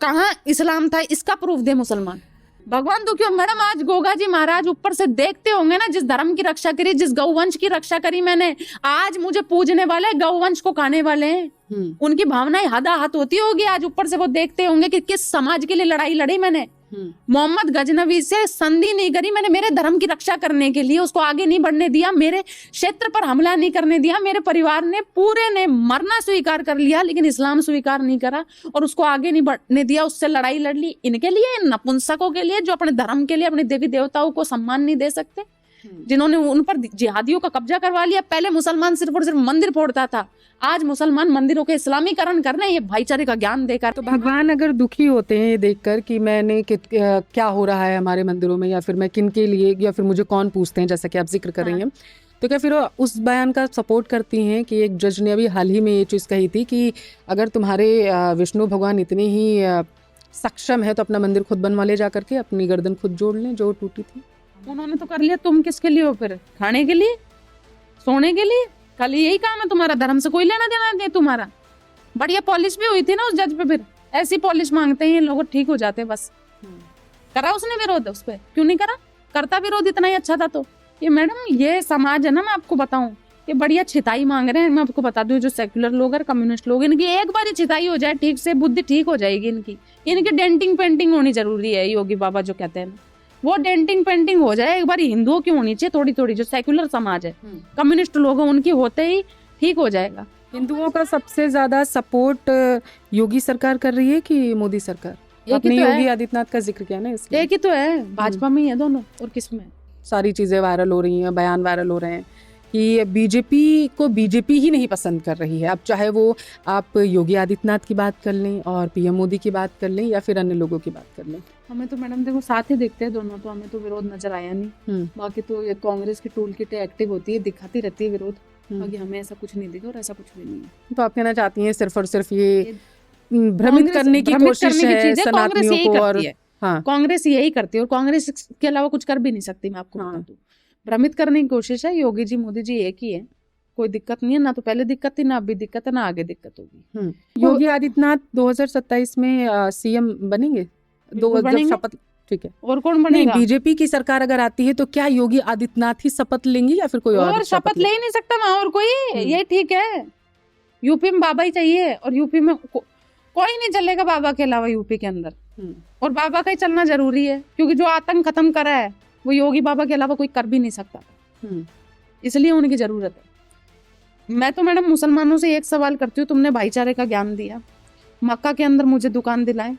Speaker 3: कहाँ इस्लाम था, इसका प्रूफ दे मुसलमान। भगवान तो क्यों मैडम, आज गोगा जी महाराज ऊपर से देखते होंगे ना, जिस धर्म की रक्षा करी, जिस गौवंश की रक्षा करी मैंने, आज मुझे पूजने वाले गौवंश को खाने वाले हैं। उनकी भावनाएं हदाहद होती होगी। आज ऊपर से वो देखते होंगे कि किस समाज के लिए लड़ाई लड़ी मैंने। मोहम्मद गजनवी से संधि नहीं करी मैंने मेरे धर्म की रक्षा करने के लिए, उसको आगे नहीं बढ़ने दिया, मेरे क्षेत्र पर हमला नहीं करने दिया। मेरे परिवार ने पूरे ने मरना स्वीकार कर लिया, लेकिन इस्लाम स्वीकार नहीं करा और उसको आगे नहीं बढ़ने दिया, उससे लड़ाई लड़ ली। इनके लिए, नपुंसकों के लिए, जो अपने धर्म के लिए, अपने देवी देवताओं को सम्मान नहीं दे सकते, जिन्होंने उन पर जिहादियों का कब्जा करवा लिया। पहले मुसलमान सिर्फ और सिर्फ मंदिर फोड़ता था, आज मुसलमान मंदिरों के इस्लामीकरण कर रहे हैं, ये भाईचारे का ज्ञान देकर।
Speaker 2: तो भगवान अगर दुखी होते हैं ये देखकर कि मैंने क्या हो रहा है हमारे मंदिरों में, या फिर मैं किन के लिए, या फिर मुझे कौन पूछते हैं, जैसा कि आप जिक्र कर रही हैं, तो क्या फिर उस बयान का सपोर्ट करती हैं कि एक जज ने अभी हाल ही में ये चीज़ कही थी कि अगर तुम्हारे विष्णु भगवान इतने ही सक्षम है तो अपना मंदिर खुद बनवा ले जा करके, अपनी गर्दन खुद जोड़ लें जो टूटी थी।
Speaker 3: उन्होंने तो कर लिया, तुम किसके लिए हो फिर? खाने के लिए, सोने के लिए, खाली यही काम है तुम्हारा, धर्म से कोई लेना देना नहीं तुम्हारा। बढ़िया पॉलिश भी हुई थी ना उस जज पे, फिर ऐसी पॉलिश मांगते हैं लोग, ठीक हो जाते हैं बस। करा उसने विरोध उस पे? क्यों नहीं करा? करता विरोध इतना ही अच्छा था तो। ये मैडम ये समाज है ना, मैं आपको बताऊं, ये बढ़िया छिताई मांग रहे हैं। मैं आपको बता दूं, जो सेक्युलर लोग और कम्युनिस्ट लोग, इनकी एक बार छिताई हो जाए ठीक से, बुद्धि ठीक हो जाएगी इनकी। इनकी डेंटिंग पेंटिंग होनी जरूरी है, योगी बाबा जो कहते हैं वो डेंटिंग पेंटिंग हो जाए एक बार। हिंदुओं की होनी चाहिए थोड़ी थोड़ी, जो सेक्युलर समाज है, कम्युनिस्ट लोग हैं, उनकी होते ही ठीक हो जाएगा।
Speaker 2: हिंदुओं का सबसे ज्यादा सपोर्ट योगी सरकार कर रही है कि मोदी सरकार? आपने
Speaker 3: तो
Speaker 2: योगी आदित्यनाथ का जिक्र किया ना, इसलिए।
Speaker 3: एक ही तो है, भाजपा में ही है दोनों, और किसमें?
Speaker 2: सारी चीजें वायरल हो रही हैं, बयान वायरल हो रहे हैं कि बीजेपी को बीजेपी ही नहीं पसंद कर रही है। अब चाहे वो आप योगी आदित्यनाथ की बात कर लें और पीएम मोदी की बात कर लें या फिर अन्य लोगों की बात कर लें।
Speaker 3: हमें तो मैडम देखो साथ ही देखते हैं दोनों, तो हमें तो विरोध नजर आया नहीं। बाकी तो ये कांग्रेस की टूल किट एक्टिव होती है, दिखाती रहती है विरोध, बाकी हमें ऐसा कुछ नहीं दिखा और ऐसा कुछ भी नहीं है।
Speaker 2: तो आप कहना चाहती हैं सिर्फ और सिर्फ ये भ्रमित करने की कोशिश है सनातनियों को? और हाँ,
Speaker 3: कांग्रेस यही करती है, और कांग्रेस के अलावा कुछ कर भी नहीं सकती, मैं आपको बता दूं। भ्रमित करने की कोशिश है। योगी जी मोदी जी एक ही है, कोई दिक्कत नहीं है, ना तो पहले दिक्कत थी, ना अभी दिक्कत है, ना आगे दिक्कत होगी।
Speaker 2: योगी आदित्यनाथ 2027 में सीएम बनेंगे? शपथ, ठीक है।
Speaker 3: और कौन बनेगा?
Speaker 2: बीजेपी की सरकार अगर आती है तो क्या योगी आदित्यनाथ ही शपथ लेंगे या फिर कोई और
Speaker 3: शपथ ले ही नहीं सकता वहां और कोई? ये ठीक है, यूपी में बाबा ही चाहिए, और यूपी में कोई नहीं चलेगा बाबा के अलावा यूपी के अंदर। और बाबा का ही चलना जरूरी है, क्योंकि जो आतंक खत्म करा है वो योगी बाबा के अलावा कोई कर भी नहीं सकता, इसलिए उनकी जरूरत है। मैं तो मैडम मुसलमानों से एक सवाल करती हूँ, तुमने भाईचारे का ज्ञान दिया, मक्का के अंदर मुझे दुकान दिलाए,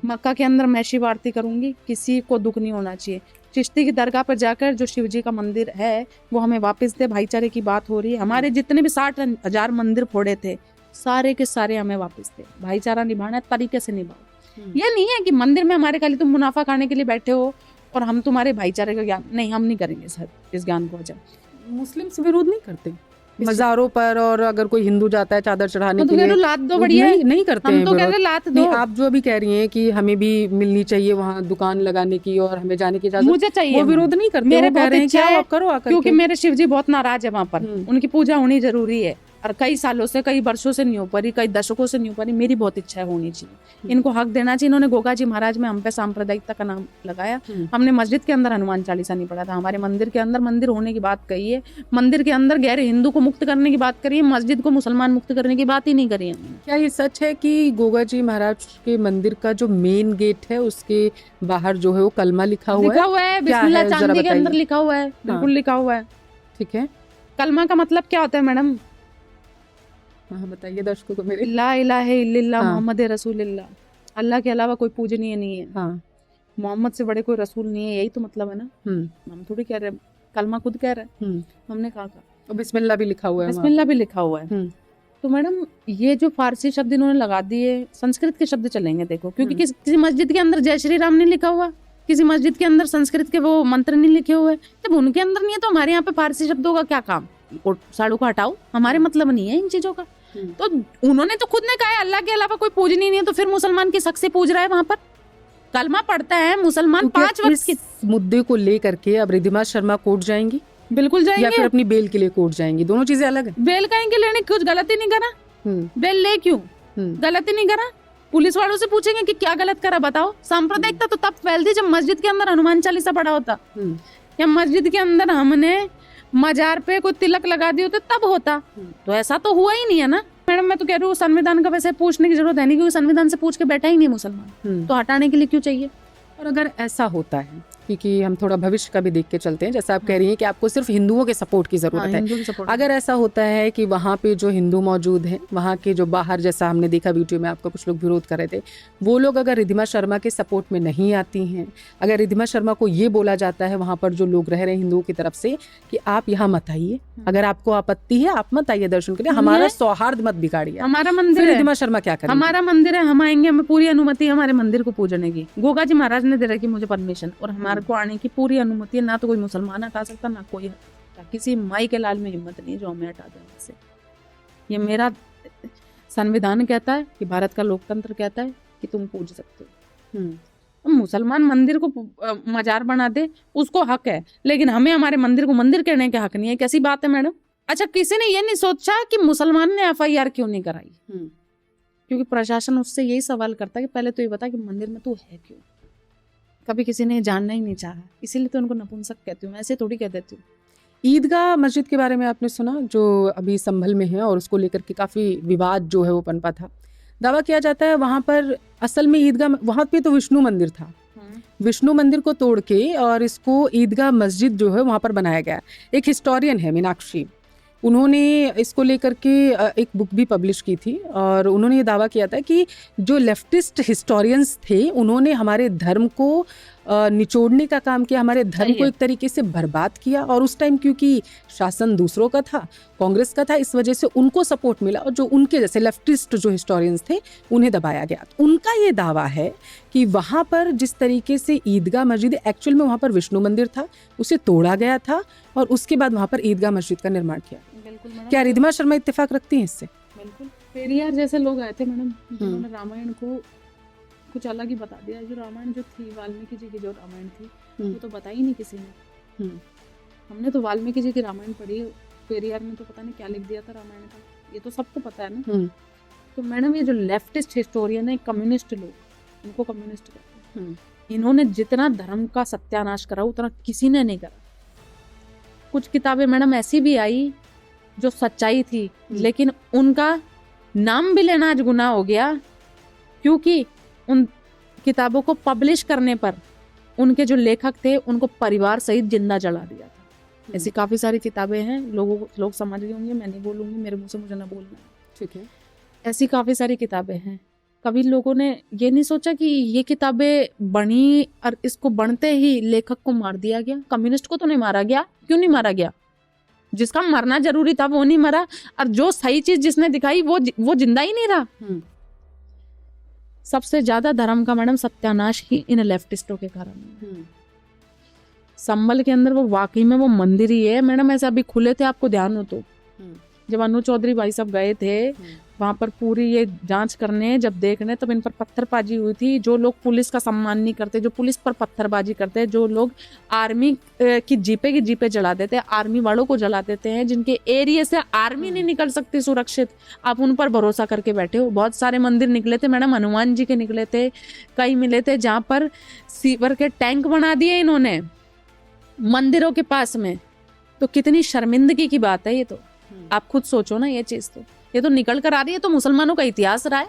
Speaker 3: मक्का के अंदर मैं शिव आरती करूंगी, किसी को दुख नहीं होना चाहिए। चिश्ती की दरगाह पर जाकर जो शिव जी का मंदिर है वो हमें वापस दे। भाईचारे की बात हो रही है, हमारे जितने भी 60,000 मंदिर फोड़े थे सारे के सारे हमें वापस दे। भाईचारा निभाना है, तरीके से निभाओ। ये नहीं है कि मंदिर में हमारे खाली तुम मुनाफा खाने के लिए बैठे हो और हम तुम्हारे भाईचारे का ज्ञान नहीं, हम नहीं करेंगे सर इस ज्ञान को। जब
Speaker 2: मुस्लिम्स विरोध नहीं करते मज़ारों पर, और अगर कोई हिंदू जाता है चादर चढ़ाने के लिए
Speaker 3: लात दो, बढ़िया
Speaker 2: नहीं करते हैं।
Speaker 3: हम तो कह रहे लात दो।
Speaker 2: आप जो अभी कह रही हैं कि हमें भी मिलनी चाहिए वहाँ दुकान लगाने की और हमें जाने की इजाजत,
Speaker 3: मुझे चाहिए,
Speaker 2: वो विरोध नहीं करते।
Speaker 3: मेरे
Speaker 2: कह रहे हैं क्या आप करो आकर,
Speaker 3: क्योंकि मेरे शिव जी बहुत नाराज है वहाँ पर, उनकी पूजा होनी जरूरी है, और कई सालों से, कई वर्षों से नहीं हो पारी, कई दशकों से नहीं हो पारी। मेरी बहुत इच्छा है होनी चाहिए, इनको हक देना चाहिए। इन्होंने गोगा जी महाराज में हम पे सांप्रदायिकता का नाम लगाया। हमने मस्जिद के अंदर हनुमान चालीसा नहीं पढ़ा था, हमारे मंदिर के अंदर मंदिर होने की बात कही है, मंदिर के अंदर गैर हिंदू को मुक्त करने की बात करी है, मस्जिद को मुसलमान मुक्त करने की बात ही नहीं करी है।
Speaker 2: क्या ये सच है कि गोगा जी महाराज के मंदिर का जो मेन गेट है उसके बाहर जो है वो कलमा लिखा हुआ
Speaker 3: है? बिस्मिल्लाह चांदी के अंदर लिखा हुआ है, बिल्कुल लिखा हुआ है।
Speaker 2: ठीक है,
Speaker 3: कलमा का मतलब क्या होता है मैडम?
Speaker 2: हाँ बताइए दर्शकों को मेरे।
Speaker 3: ला इलाहा इल्लल्लाह मोहम्मद रसूलुल्लाह, अल्लाह के अलावा कोई पूजनीय नहीं है।
Speaker 2: हाँ,
Speaker 3: मोहम्मद से बड़े कोई रसूल नहीं है, यही तो मतलब है ना। हम थोड़ी कह रहे, कलमा खुद कह रहे हैं, हमने कहा और
Speaker 2: बिस्मिल्लाह भी लिखा हुआ है,
Speaker 3: बिस्मिल्लाह भी लिखा हुआ है। तो मैडम ये जो फारसी शब्द इन्होंने लगा दिए, संस्कृत के शब्द चलेंगे देखो, क्योंकि किसी मस्जिद के अंदर जय श्री राम नहीं लिखा हुआ, किसी मस्जिद के अंदर संस्कृत के वो मंत्र नहीं लिखे हुए। जब उनके अंदर नहीं है तो हमारे यहाँ पे फारसी शब्दों का क्या काम? साड़ू को हटाओ, हमारे मतलब नहीं है इन चीजों का। तो उन्होंने तो खुद ने कहा है अल्लाह के अलावा कोई पूजनीय नहीं है, तो फिर मुसलमान किस हक से पूज रहा है वहां पर? कलमा पढ़ता है मुसलमान 5 वक्त के
Speaker 2: मुद्दे को लेकर के अब रिद्धिमा शर्मा कोर्ट जाएंगी?
Speaker 3: बिल्कुल जाएंगे,
Speaker 2: या फिर अपनी बेल के लिए कोर्ट जाएंगी? दोनों चीजें अलग है।
Speaker 3: बेल कहीं के लेने कुछ गलती नहीं करा, बेल ले क्यों? गलती नहीं करा, पुलिस वालों से पूछेंगे कि क्या गलत करा बताओ। सांप्रदायिकता तो तब फैलती जब मस्जिद के अंदर हनुमान चालीसा पढ़ा होता, या मस्जिद के अंदर हमने मजार पे कोई तिलक लगा दी होते तब होता। तो ऐसा तो हुआ ही नहीं है ना मैडम। मैं तो कह रही हूँ संविधान का वैसे पूछने की जरूरत है नहीं, क्योंकि संविधान से पूछ के बैठा ही नहीं मुसलमान, तो हटाने के लिए क्यों चाहिए?
Speaker 2: और अगर ऐसा होता है, क्योंकि हम थोड़ा भविष्य का भी देख के चलते हैं, जैसा आप कह रही हैं कि आपको सिर्फ हिंदुओं के सपोर्ट की जरूरत है। अगर ऐसा होता है कि वहाँ पे जो हिंदू मौजूद हैं, वहाँ के जो बाहर, जैसा हमने देखा वीडियो में आपका कुछ लोग विरोध कर रहे थे, वो लोग अगर रिद्धिमा शर्मा के सपोर्ट में नहीं आती हैं, अगर रिद्धिमा शर्मा को ये बोला जाता है वहाँ पर जो लोग रह रहे हैं हिंदुओं की तरफ से कि आप यहाँ मत आइए, अगर आपको आपत्ति है आप मत आइए दर्शन के लिए, हमारा सौहार्द मत बिगाड़िए,
Speaker 3: हमारा मंदिर है,
Speaker 2: रिद्धिमा शर्मा क्या करें?
Speaker 3: हमारा मंदिर है, हम आएंगे, हमें पूरी अनुमति है हमारे मंदिर को पूजने की। गोगा जी महाराज ने दे रखी मुझे परमिशन, और हमारे को आने की पूरी अनुमति है। ना तो कोई मुसलमान हटा सकता, ना कोई हटा, किसी माई के लाल में हिम्मत नहीं जो हमें हटा देने से। ये मेरा संविधान कहता है कि भारत का लोकतंत्र कहता है कि तुम पूज सकते हो। मुसलमान मंदिर को मजार बना दे, उसको हक है, लेकिन हमें हमारे मंदिर को मंदिर कहने का हक नहीं है। कैसी बात है मैडम? अच्छा, किसी ने ये नहीं सोचा कि मुसलमान ने FIR क्यों नहीं कराई? क्योंकि प्रशासन उससे यही सवाल करता है कि पहले तो ये बता कि मंदिर में तू है क्यों। कभी किसी ने जानना ही नहीं चाहा, इसीलिए तो उनको नपुंसक कहती हूँ, ऐसे थोड़ी कह देती हूँ।
Speaker 2: ईदगाह मस्जिद के बारे में आपने सुना, जो अभी संभल में है, और उसको लेकर के काफ़ी विवाद जो है वो पनपा था। दावा किया जाता है वहाँ पर असल में ईदगाह, वहाँ पे तो विष्णु मंदिर था, विष्णु मंदिर को तोड़ के और इसको ईदगाह मस्जिद जो है वहाँ पर बनाया गया। एक हिस्टोरियन है मीनाक्षी, उन्होंने इसको लेकर के एक बुक भी पब्लिश की थी, और उन्होंने ये दावा किया था कि जो लेफ्टिस्ट हिस्टोरियंस थे उन्होंने हमारे धर्म को निचोड़ने का काम किया, हमारे धर्म को एक तरीके से बर्बाद किया। और उस टाइम क्योंकि शासन दूसरों का था, कांग्रेस का था, इस वजह से उनको सपोर्ट मिला, और जो उनके जैसे लेफ्टिस्ट जो हिस्टोरियंस थे उन्हें दबाया गया। उनका ये दावा है कि वहाँ पर जिस तरीके से ईदगाह मस्जिद, एक्चुअल में वहाँ पर विष्णु मंदिर था, उसे तोड़ा गया था और उसके बाद वहाँ पर ईदगाह मस्जिद का निर्माण किया। क्या रिद्धिमा शर्मा इत्तेफाक रखती हैं इससे?
Speaker 3: बिल्कुल। पेरियार जैसे लोग आए थे मैडम, जिन्होंने रामायण को कुछ अलग ही बता दिया। जो रामायण जो थी, वाल्मीकि जी की जो रामायण थी, वो तो बताई नहीं किसी ने। हमने तो वाल्मीकि जी की रामायण पढ़ी, पेरियार में तो पता नहीं क्या लिख दिया था रामायण का, ये तो सबको पता है ना। तो मैडम ये जो लेफ्टिस्ट हिस्टोरियन है, कम्युनिस्ट लोग, इनको कम्युनिस्ट कहते हैं, इन्होंने जितना धर्म का सत्यानाश करा उतना किसी ने नहीं करा। कुछ किताबें मैडम ऐसी भी आई जो सच्चाई थी, लेकिन उनका नाम भी लेना आज गुनाह हो गया, क्योंकि उन किताबों को पब्लिश करने पर उनके जो लेखक थे उनको परिवार सहित जिंदा जला दिया था। ऐसी काफी सारी किताबें हैं, लोग समझ गए होंगे, मैं नहीं बोलूंगी, मेरे मुंह से मुझे ना बोलना,
Speaker 2: ठीक है।
Speaker 3: ऐसी काफी सारी किताबें हैं। कभी लोगों ने ये नहीं सोचा कि ये किताबें बनी और इसको बनते ही लेखक को मार दिया गया। कम्युनिस्ट को तो नहीं मारा गया, क्यों नहीं मारा गया? जिसका मरना जरूरी था वो नहीं मरा, और जो सही चीज जिसने दिखाई वो जिंदा ही नहीं रहा। सबसे ज्यादा धर्म का मैडम सत्यानाश ही इन लेफ्टिस्टों के कारण। संभल के अंदर वो वाकई में वो मंदिर ही है मैडम, ऐसे अभी खुले थे, आपको ध्यान हो तो, जब अनु चौधरी भाई साहब गए थे वहां पर पूरी ये जांच करने, जब देखने, तब इन पर पत्थरबाजी हुई थी। जो लोग पुलिस का सम्मान नहीं करते, जो पुलिस पर पत्थरबाजी करते, जो लोग आर्मी की जीपे जला देते, आर्मी वालों को जला देते हैं, जिनके एरिया से आर्मी नहीं निकल सकती सुरक्षित, आप उन पर भरोसा करके बैठे हो। बहुत सारे मंदिर निकले थे मैडम, हनुमान जी के निकले थे, कई मिले थे जहाँ पर सीवर के टैंक बना दिए इन्होंने मंदिरों के पास में। तो कितनी शर्मिंदगी की बात है ये, तो आप खुद सोचो ना, ये चीज तो ये तो निकल कर आ रही है, तो मुसलमानों का इतिहास रहा है।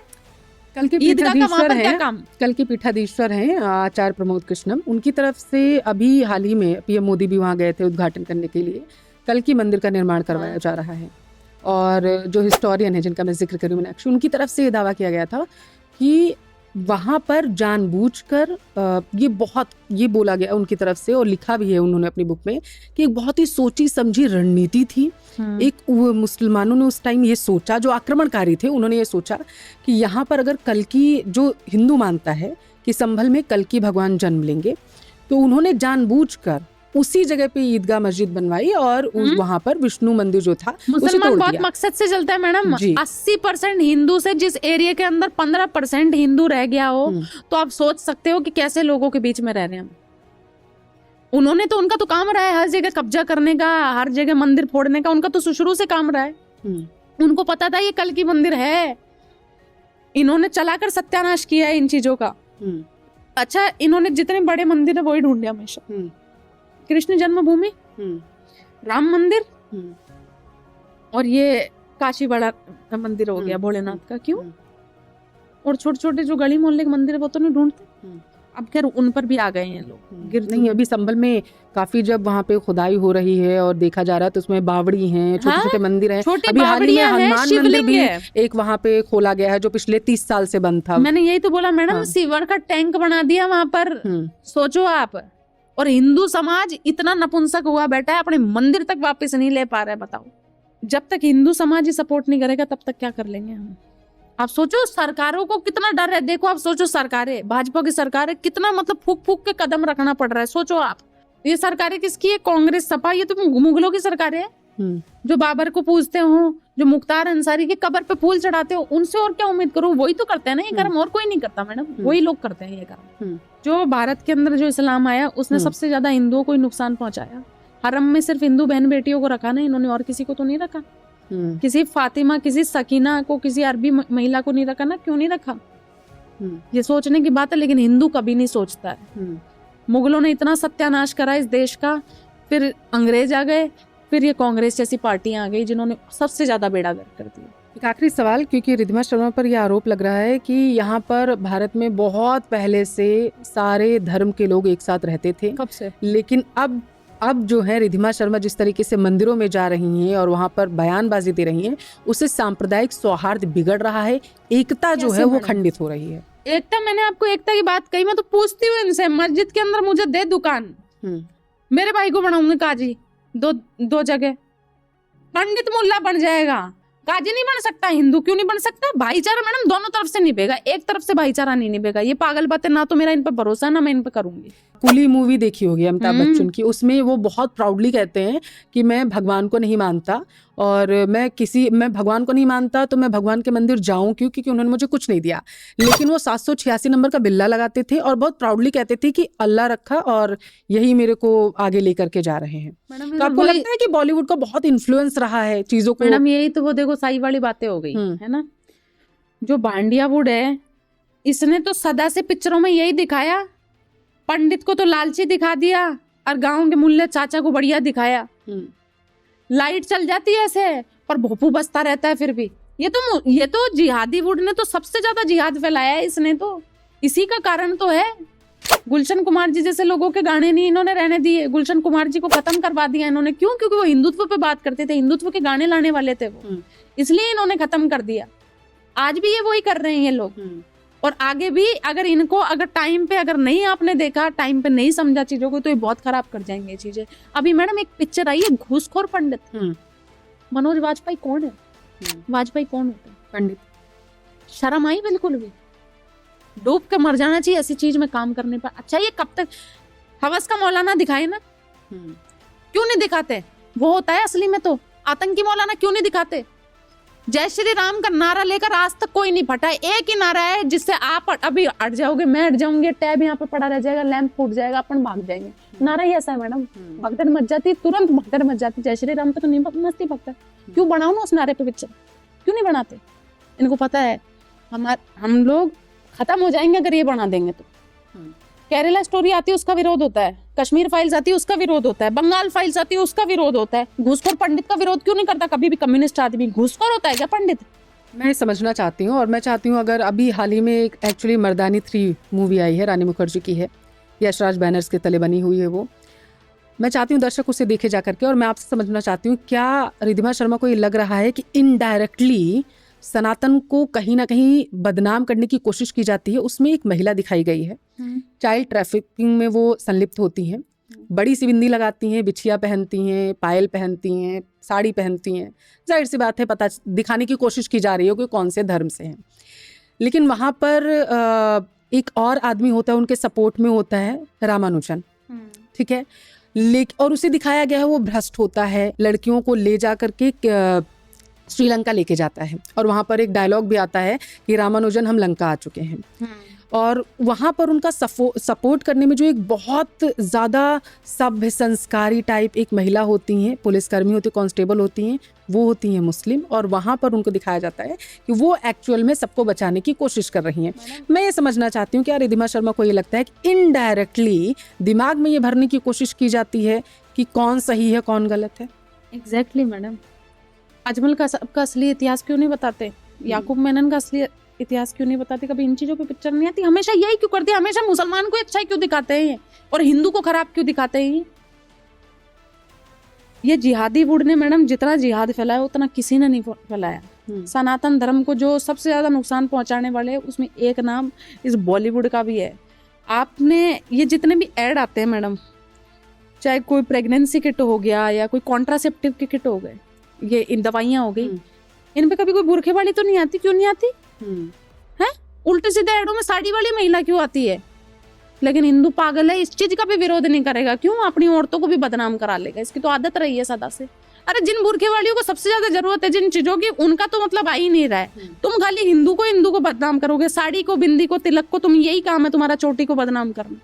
Speaker 2: कल के पीठाधीश्वर हैं आचार्य प्रमोद कृष्णम, उनकी तरफ से अभी हाल ही में पीएम मोदी भी वहाँ गए थे उद्घाटन करने के लिए। कल की मंदिर का निर्माण करवाया जा रहा है, और जो हिस्टोरियन है जिनका मैं जिक्र करूँ मीनाक्षी, उनकी तरफ से ये दावा किया गया था कि वहाँ पर जानबूझकर ये बोला गया उनकी तरफ से, और लिखा भी है उन्होंने अपनी बुक में, कि एक बहुत ही सोची समझी रणनीति थी। एक मुसलमानों ने उस टाइम ये सोचा, जो आक्रमणकारी थे उन्होंने ये सोचा कि यहाँ पर अगर कल की, जो हिंदू मानता है कि संभल में कल की भगवान जन्म लेंगे, तो उन्होंने जानबूझकर उसी जगह पे ईदगाह मस्जिद बनवाई, और वहाँ पर विष्णु मंदिर जो था
Speaker 3: मुसलमान बहुत मकसद से चलता है मैडम। 80% हिंदू से जिस एरिया के अंदर 15% हिंदू रह गया हो, तो आप सोच सकते हो कि कैसे लोगों के बीच में रह रहे हैं हम। उन्होंने तो, उनका तो काम रहा है हर जगह कब्जा करने का, हर जगह मंदिर फोड़ने का, उनका तो शुरू से काम रहा है। उनको पता था ये कल की मंदिर है, इन्होंने चलाकर सत्यानाश किया है इन चीजों का। अच्छा, इन्होंने जितने बड़े मंदिर है वही ढूंढे हमेशा। कृष्ण जन्मभूमि, राम मंदिर, और ये काशी बड़ा मंदिर हो गया भोलेनाथ का, क्यों? और छोटे छोटे जो गली मोहल्ले के मंदिर है वो तो नहीं ढूंढते। अब खैर उन पर भी आ गए हैं लोग।
Speaker 2: नहीं, अभी संभल में काफी जब वहाँ पे खुदाई हो रही है और देखा जा रहा है, तो उसमें बावड़ी हैं, छोटे छोटे मंदिर हैं। अभी हाल ही में हनुमान मंदिर भी एक वहाँ पे खोला गया है, जो पिछले 30 साल से बंद था।
Speaker 3: मैंने यही तो बोला मैडम, सीवर का टैंक बना दिया वहाँ पर, सोचो आप। और हिंदू समाज इतना नपुंसक हुआ बैठा है, अपने मंदिर तक वापस नहीं ले पा रहा है। बताओ, जब तक हिंदू समाज ही सपोर्ट नहीं करेगा तब तक क्या कर लेंगे हम? आप सोचो सरकारों को कितना डर है। देखो आप सोचो, सरकारें, भाजपा की सरकारें, कितना मतलब फूक फूक के कदम रखना पड़ रहा है। सोचो आप, ये सरकारें किसकी है? कांग्रेस, सपा, ये तो मुगलों की सरकारें हैं। जो बाबर को पूजते हो, जो मुख्तार अंसारी की कब्र पे फूल चढ़ाते हो, उनसे और क्या उम्मीद करूं? वही तो करते हैं ना ये कर्म, और कोई नहीं करता मैडम, वही लोग करते हैं ये कर्म। जो भारत के अंदर जो इस्लाम आया उसने सबसे ज्यादा हिंदुओं को ही नुकसान पहुंचाया। हरम में सिर्फ हिंदू बहन बेटियों को रखा ना इन्होंने, और किसी को तो नहीं रखा। किसी फातिमा, किसी सकीना को, किसी अरबी महिला को नहीं रखा ना। क्यों नहीं रखा? ये सोचने की बात है, लेकिन हिंदू कभी नहीं सोचता है। मुगलों ने इतना सत्यानाश करा इस देश का, फिर अंग्रेज आ गए, फिर ये कांग्रेस जैसी पार्टियां आ गई जिन्होंने सबसे ज्यादा बेड़ा गर्क कर दिया।
Speaker 2: एक आखिरी सवाल, क्योंकि रिद्धिमा शर्मा पर यह आरोप लग रहा है कि यहाँ पर भारत में बहुत पहले से सारे धर्म के लोग एक साथ रहते थे।
Speaker 3: कब से?
Speaker 2: लेकिन अब जो है रिद्धिमा शर्मा जिस तरीके से मंदिरों में जा रही हैं और वहाँ पर बयानबाजी दे रही हैं, उससे सांप्रदायिक सौहार्द बिगड़ रहा है, एकता जो है वो खंडित हो रही है।
Speaker 3: एकता, मैंने आपको एकता की बात कही, मैं तो पूछती हूँ इनसे, मस्जिद के अंदर मुझे दे दुकान, मेरे भाई को बनाऊंगी काजी, दो जगह, पंडित मुल्ला बन जाएगा, काजी नहीं बन सकता। हिंदू क्यों नहीं बन सकता? भाईचारा मैडम दोनों तरफ से निभेगा, एक तरफ से भाईचारा नहीं निभेगा। ये पागल बातें, ना तो मेरा इन पर भरोसा, ना मैं इन पर करूंगी।
Speaker 2: कुली मूवी देखी होगी अमिताभ बच्चन की, उसमें वो बहुत प्राउडली कहते हैं कि मैं भगवान को नहीं मानता, और मैं भगवान को नहीं मानता तो मैं भगवान के मंदिर जाऊं क्यों? क्योंकि उन्होंने मुझे कुछ नहीं दिया। लेकिन वो 786 नंबर का बिल्ला लगाते थे और बहुत प्राउडली कहते थे कि अल्लाह रखा और यही मेरे को आगे लेकर के जा रहे हैं। तो आपको लगता है कि बॉलीवुड का बहुत इन्फ्लुएंस रहा है चीजों को?
Speaker 3: मैडम यही तो वो देखो साई वाली बातें हो गई है ना। जो भांडियावुड है, इसने तो सदा से पिक्चरों में यही दिखाया, पंडित को तो लालची दिखा दिया और गांव के मुल्ले चाचा को बढ़िया दिखाया। लाइट चल जाती है ऐसे, पर भोपू बसता रहता है फिर भी। ये तो जिहादी वुड ने तो सबसे ज्यादा जिहाद फैलाया है इसने, तो इसी का कारण तो है। गुलशन कुमार जी जैसे लोगों के गाने नहीं इन्होंने रहने दिए, गुलशन कुमार जी को खत्म करवा दिया इन्होंने। क्यों? क्योंकि वो हिंदुत्व पे बात करते थे, हिंदुत्व के गाने लाने वाले थे वो, इसलिए इन्होंने खत्म कर दिया। आज भी ये वही कर रहे हैं ये लोग, और आगे भी अगर इनको टाइम पे अगर नहीं आपने देखा, टाइम पे नहीं समझा चीजों को, तो ये बहुत खराब कर जाएंगे ये चीजें। अभी मैडम एक पिक्चर आई है घूसखोर पंडित, मनोज वाजपेयी कौन है? वाजपेयी कौन होते हैं? पंडित। शर्म आई बिल्कुल भी? डूब के मर जाना चाहिए ऐसी चीज में काम करने पर। अच्छा ये कब तक हवस का मौलाना दिखाए ना? क्यों नहीं दिखाते? वो होता है असली में तो आतंकी मौलाना, क्यों नहीं दिखाते? जय श्री राम का नारा लेकर आज तक कोई नहीं फटा है। एक ही नारा है जिससे आप अभी अट जाओगे, मैं अट जाऊंगी, टैब यहाँ पे पड़ा रह जाएगा, लैंप फूट जाएगा, अपन भाग जाएंगे। नारा ही ऐसा है मैडम, भगदड़ मच जाती, तुरंत भगदड़ मच जाती। जय श्री राम पे तो नहीं मस्ती भगदड़। क्यों बनाओ ना उस नारे पे पिक्चर, क्यों नहीं बनाते? इनको पता है हम लोग खत्म हो जाएंगे अगर ये बना देंगे तो। केरला स्टोरी आती है उसका विरोध होता है, कश्मीर फाइल्स आती है उसका विरोध होता है, बंगाल फाइल्स आती है उसका विरोध होता है। घूसखोर पंडित का विरोध क्यों नहीं करता कभी भी? कम्युनिस्ट आदमी घूसखोर होता है क्या पंडित?
Speaker 2: मैं समझना चाहती हूँ, और मैं चाहती हूँ अगर अभी हाल ही में एक एक्चुअली मर्दानी 3 मूवी आई है, रानी मुखर्जी की है, यशराज बैनर्स के तले बनी हुई है वो। मैं चाहती हूँ दर्शक उसे देखे जा करके, और मैं आपसे समझना चाहती हूँ क्या रिद्धिमा शर्मा को ये लग रहा है कि इनडायरेक्टली सनातन को कहीं ना कहीं बदनाम करने की कोशिश की जाती है? उसमें एक महिला दिखाई गई है, चाइल्ड ट्रैफिकिंग में वो संलिप्त होती हैं, बड़ी सी बिंदी लगाती हैं, बिछिया पहनती हैं, पायल पहनती हैं, साड़ी पहनती हैं। जाहिर सी बात है पता दिखाने की कोशिश की जा रही है कि कौन से धर्म से हैं। लेकिन वहाँ पर एक और आदमी होता है, उनके सपोर्ट में होता है रामानुजन, ठीक है, और उसे दिखाया गया है वो भ्रष्ट होता है, लड़कियों को ले जा करके श्रीलंका लेके जाता है, और वहाँ पर एक डायलॉग भी आता है कि रामानुजन हम लंका आ चुके हैं। और वहाँ पर उनका सपोर्ट करने में जो एक बहुत ज़्यादा सभ्य संस्कारी टाइप एक महिला होती हैं, पुलिसकर्मी होती, कांस्टेबल होती हैं, वो होती हैं मुस्लिम, और वहाँ पर उनको दिखाया जाता है कि वो एक्चुअल में सबको बचाने की कोशिश कर रही हैं। मैं ये समझना चाहती हूँ क्या रिद्धिमा शर्मा को ये लगता है कि इनडायरेक्टली दिमाग में ये भरने की कोशिश की जाती है कि कौन सही है कौन गलत है?
Speaker 3: Exactly madam. अजमल का असली इतिहास क्यों नहीं बताते? याकूब मेनन का असली इतिहास क्यों नहीं बताते? कभी इन चीजों पे पिक्चर नहीं आती। हमेशा यही क्यों करते हैं? हमेशा मुसलमान को अच्छाई क्यों दिखाते हैं और हिंदू को खराब क्यों दिखाते हैं? ये जिहादी वुड ने मैडम जितना जिहाद फैलाया उतना किसी ने नहीं फैलाया। सनातन धर्म को जो सबसे ज्यादा नुकसान पहुंचाने वाले उसमें एक नाम इस बॉलीवुड का भी है। आपने ये जितने भी ऐड आते हैं मैडम, चाहे कोई प्रेगनेंसी किट हो गया या कोई कॉन्ट्रासेप्टिव की किट हो गए, ये इन दवाइयाँ हो गई, इन पे कभी कोई बुरखे वाली तो नहीं आती? क्यों नहीं आती है? उल्टे सीधे एडों में साड़ी वाली महिला क्यों आती है? लेकिन हिंदू पागल है, इस चीज का भी विरोध नहीं करेगा। क्यों? अपनी औरतों को भी बदनाम करा लेगा। इसकी तो आदत रही है सदा से। अरे जिन बुरखे वालियों को सबसे ज्यादा जरूरत है जिन चीजों की, उनका तो मतलब आ ही नहीं रहा है। तुम खाली हिंदू को बदनाम करोगे, साड़ी को, बिंदी को, तिलक को, तुम यही काम है तुम्हारा, चोटी को बदनाम करना।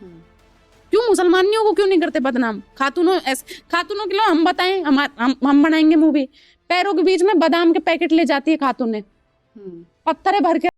Speaker 3: क्यों मुसलमानियों को क्यों नहीं करते बदनाम? खातूनों के लिए हम बताएं, हम बनाएंगे मूवी। पैरों के बीच में बादाम के पैकेट ले जाती है खातून ने, पत्थर भर के